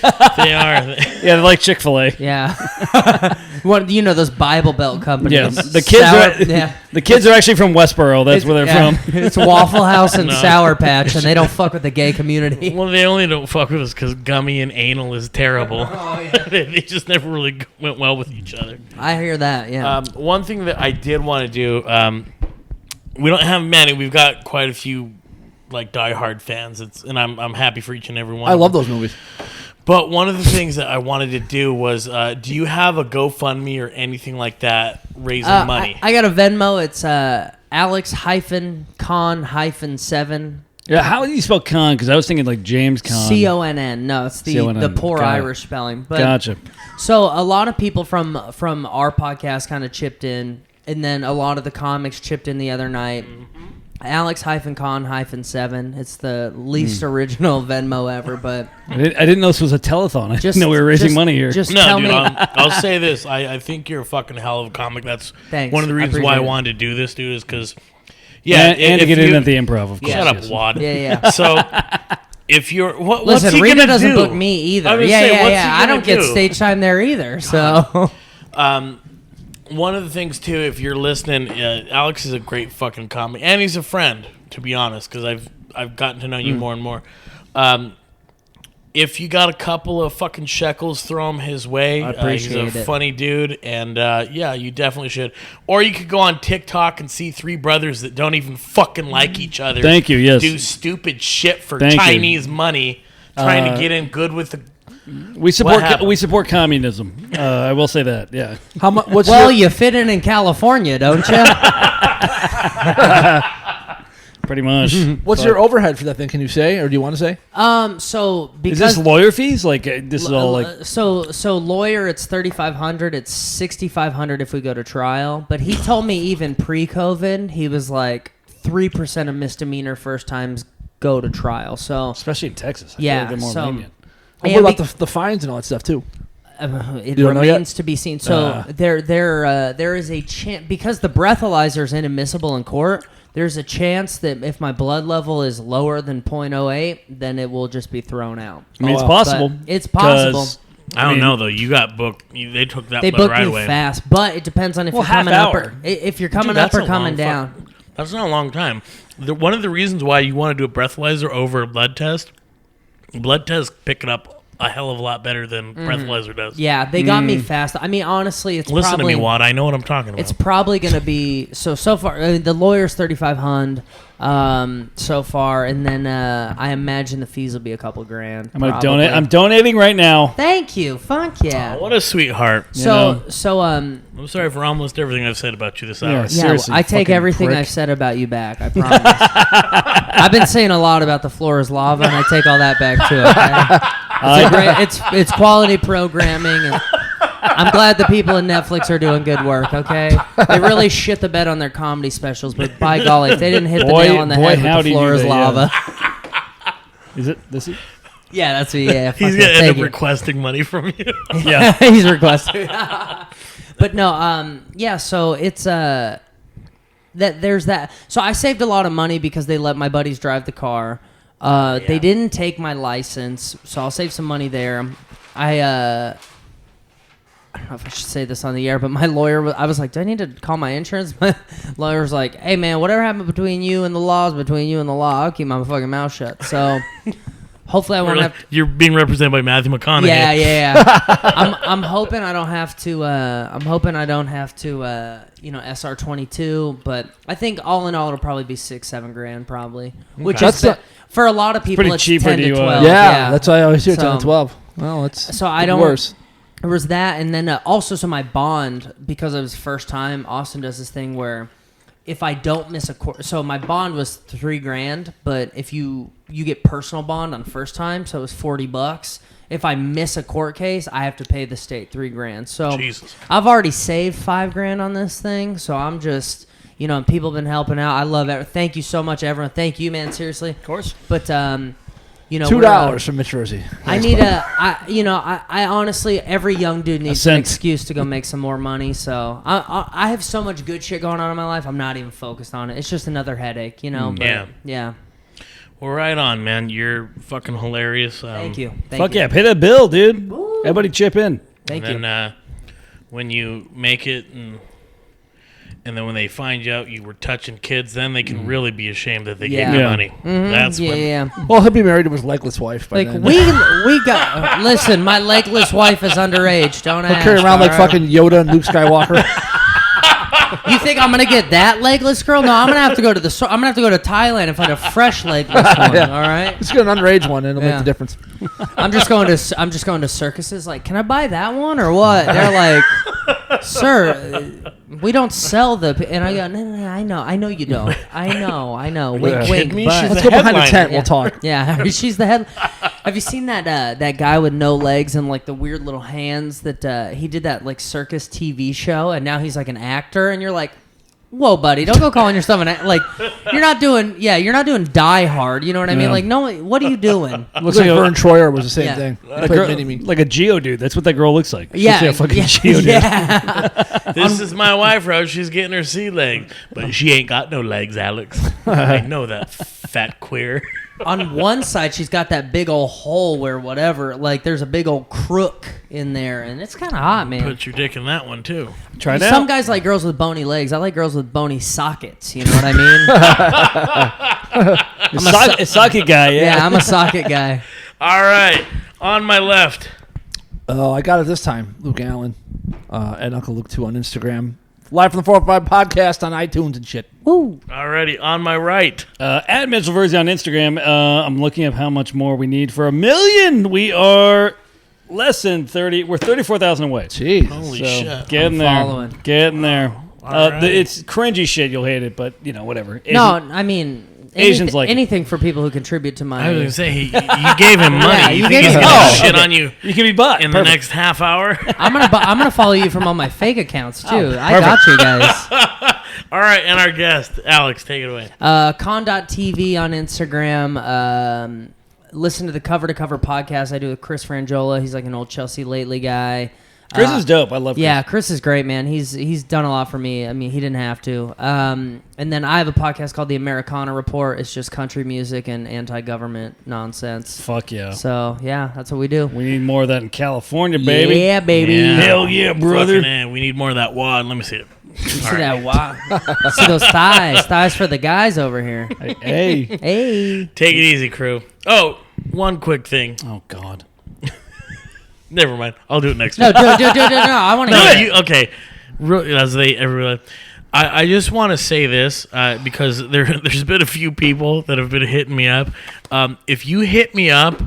are. Yeah, they're like Chick-fil-A. Yeah. What those Bible Belt companies? Yeah, the kids the kids are actually from Westboro. That's where they're from. It's Waffle House and No. Sour Patch, and they don't fuck with the gay community. Well, they only don't fuck with us because gummy and anal is terrible. They just never really went well with each other. I hear that. Yeah. One thing that I did want to do, we don't have many. We've got quite a few like diehard fans. And I'm happy for each and every one. I of love them. those movies. But one of the things that I wanted to do was, do you have a GoFundMe or anything like that raising money? I got a Venmo. It's Alex-Conn-7. Yeah, how do you spell Conn? Because I was thinking like James Conn. CONN. No, it's the C-O-N-N. poor Got it. Irish spelling. But Gotcha. So a lot of people from our podcast kind of chipped in, and then a lot of the comics chipped in the other night. Alex-Conn-7. It's the least original Venmo ever, but I didn't know this was a telethon. I didn't know we were raising money here. Just No, tell dude, me. I'll say this. I think you're a fucking hell of a comic. That's Thanks. one of the I reasons why I appreciate it. wanted to do this, dude, is because, and to if get in you- at the improv, of course. Shut up, yes. Wad. Yeah. So, if you're... what's Listen, he Rita gonna doesn't do? book me either. I was gonna Yeah, say, what's he I gonna don't get do? stage time there either. So One of the things, too, if you're listening, Alex is a great fucking comic. And he's a friend, to be honest, because I've gotten to know you more and more. If you got a couple of fucking shekels, throw him his way. I appreciate he's a it. funny dude, and yeah, you definitely should. Or you could go on TikTok and see 3 brothers that don't even fucking like each other. Thank you, yes. Do stupid shit for Thank you. Chinese money, trying to get in good with the... We support happened? we support communism. I will say that. Yeah. How much? What's well, your, you fit in California, don't you? Pretty much. what's your overhead for that thing? Can you say, or do you want to say? So Is because this lawyer fees? Like this is all like so lawyer, it's $3,500. It's $6,500 if we go to trial. But he told me even pre-COVID, he was like 3% of misdemeanor first times go to trial. So especially in Texas. I Yeah, feel like they're more so- lenient. What Yeah, about the fines and all that stuff too? It You don't know yet? remains to be seen. So there is a chance because the breathalyzer is inadmissible in court. There's a chance that if my blood level is lower than 0.08, then it will just be thrown out. I mean, it's wow. possible. But it's possible. 'cause, I don't know, though. You got booked. They took that They blood book right me away. fast, but it depends on if Well, you're half coming up hour. or if you're coming Dude, up that's or a coming long down. That's not a long time. One of the reasons why you want to do a breathalyzer over a blood test pick it up a hell of a lot better than breathalyzer does. Yeah, they got me fast. I mean, honestly, it's Listen probably to me, Watt. I know what I'm talking about. it's probably going to be so far. I mean, the lawyer's $3,500 so far, and then I imagine the fees will be a couple grand. I'm gonna probably. donate. I'm donating right now. Thank you. Fuck yeah. What a sweetheart. So I'm sorry for almost everything I've said about you this hour. Yeah. yeah, Seriously, I take fucking everything prick. I've said about you back. I promise. I've been saying a lot about the floor is lava, and I take all that back too. Okay? It's quality programming, and I'm glad the people at Netflix are doing good work. Okay, they really shit the bed on their comedy specials, but by golly, if they didn't hit the Boy- nail on the boy, head with howdy the floor do is they, lava. Is it this? Yeah, that's what. Yeah, He's fuck going it, to end take up it. requesting money from you. Yeah. He's requesting. But no, yeah. So it's that there's that. So I saved a lot of money because they let my buddies drive the car. They didn't take my license, so I'll save some money there. I don't know if I should say this on the air, but my lawyer, I was like, do I need to call my insurance? My lawyer was like, hey, man, whatever happened between you and the law is between you and the law. I'll keep my fucking mouth shut. So hopefully I won't have to. You're being represented by Matthew McConaughey. Yeah. I'm hoping I don't have to, SR22, but I think all in all, it'll probably be $6-7 probably. Which is, for a lot of people, pretty it's cheap 10 for to you, 12. Yeah, that's why I always hear 10 to 12. Well, it's so I don't. worse. There was that, and then also, so my bond, because it was first time, Austin does this thing where if I don't miss a court, so my bond was $3,000, but if you get personal bond on first time, so it was $40. If I miss a court case, I have to pay the state $3,000. So Jesus. I've already saved $5,000 on this thing, so I'm just, people have been helping out. I love it. Thank you so much, everyone. Thank you, man. Seriously, Of course. but $2 from Mitch Jersey. I need I honestly, every young dude needs an excuse to go make some more money. So I have so much good shit going on in my life. I'm not even focused on it. It's just another headache, But, yeah. Well, right on, man. You're fucking hilarious. Thank you. Fuck yeah, pay that bill, dude. Everybody chip in. Thank you. And then when you make it and then when they find out you were touching kids, then they can really be ashamed that they gave you money. Mm-hmm. That's when. Well, he'll be married to his legless wife by Like then. we got. Listen, my legless wife is underage. Don't He'll ask. carry around like all right? fucking Yoda and Luke Skywalker. You think I'm gonna get that legless girl? No, I'm gonna have to go to Thailand and find a fresh legless one. Yeah. All right. Let's get an underage one, and it'll make Yeah. the difference. I'm just going to circuses. Like, can I buy that one or what? They're like, sir, we don't sell and I go, no, I know you don't. I know. Wink, wink. me? But, She's Let's the go behind the headliner. tent. We'll talk. yeah, she's the head. Have you seen that guy with no legs and like the weird little hands that he did that like circus TV show, and now he's like an actor, and you're like, whoa, buddy, don't go calling yourself you're not doing Die Hard, you know what I mean? Yeah. Like, no, what are you doing? Looks like Vern Troyer was the same Yeah. thing. Like Played a, Mini-Me. like a Geodude. That's what that girl looks like. She Yeah, looks like a fucking Geodude. yeah. This is my wife, Rose. She's getting her sea leg. But she ain't got no legs, Alex. I know that, fat queer. On one side, she's got that big old hole where whatever, like there's a big old crook in there, and it's kind of hot, man. Put your dick in that one, too. Try it Some out. guys like girls with bony legs. I like girls with bony sockets. You know what I mean? A socket guy, yeah. Yeah, I'm a socket guy. All right. On my left. Oh, I got it this time. Luke Allen and Uncle Luke 2 on Instagram. Live from the 405 podcast on iTunes and shit. Woo. Alrighty. On my right. At Mitchell Verzi on Instagram, I'm looking at how much more we need for 1 million. We are less than 30. We're 34,000 away. Jeez. Holy So shit. getting there. following. Getting there. right. It's cringy shit. You'll hate it, but whatever. No, I mean, Asians like it. anything for people who contribute to my. I was going to say, you gave him money. Yeah, you you think gave he's him going money. to shit on you You can be bought in the next half hour? I'm gonna follow you from all my fake accounts too. I got you guys. All right. And our guest, Alex, take it away. Con.tv on Instagram. Listen to the Cover to Cover podcast I do with Chris Frangiola. He's like an old Chelsea Lately guy. Chris is dope. I love Chris. Yeah, Chris is great, man. He's done a lot for me. I mean, he didn't have to. And then I have a podcast called The Americana Report. It's just country music and anti-government nonsense. Fuck yeah. So, yeah, that's what we do. We need more of that in California, baby. Yeah, baby. Yeah. Hell yeah, brother. Fucking A. We need more of that wad. Let me see it. See that? Wow. See those thighs. Thighs for the guys over here. Hey. Hey. Take it easy, crew. Oh, one quick thing. Oh, God. Never mind. I'll do it next No, week. do it. I want to No, hear it. you, okay. As they everybody, I just want to say this because there's been a few people that have been hitting me up. If you hit me up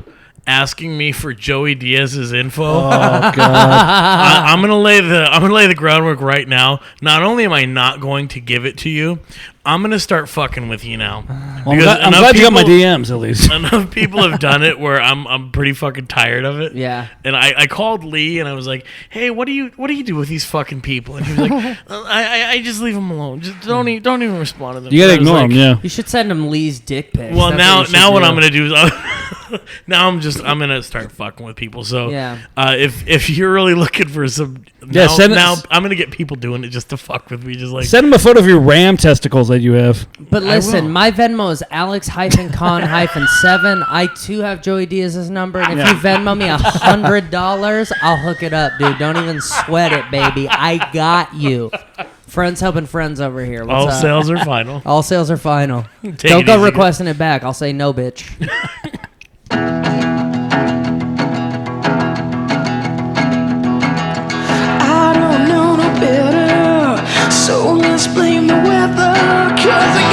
asking me for Joey Diaz's info, Oh, God. I'm gonna lay the groundwork right now. Not only am I not going to give it to you, I'm gonna start fucking with you now. Well, Because I'm enough glad you got my people- DMs at least. Enough people have done it where I'm pretty fucking tired of it. Yeah. And I called Lee and I was like, "Hey, what do you do with these fucking people?" And he was like, "I just leave them alone. Just don't even respond to them." You gotta And I was ignore like, them, yeah. You should send him Lee's dick pics. Well, That's what you should now what do. I'm gonna do is Now I'm gonna start fucking with people. So Yeah. If you're really looking for some, Yeah, now I'm gonna get people doing it just to fuck with me. Just like Send him a photo of your ram testicles that you have. But listen, my Venmo is Alex-Con-7. I too have Joey Diaz's number, and if you Venmo me $100, I'll hook it up, dude. Don't even sweat it, baby. I got you. Friends helping friends over here. What's all up? sales are final. All sales are final. Take Don't it go easy, requesting it back. I'll say no, bitch. I don't know no better, so let's blame the weather, 'cause I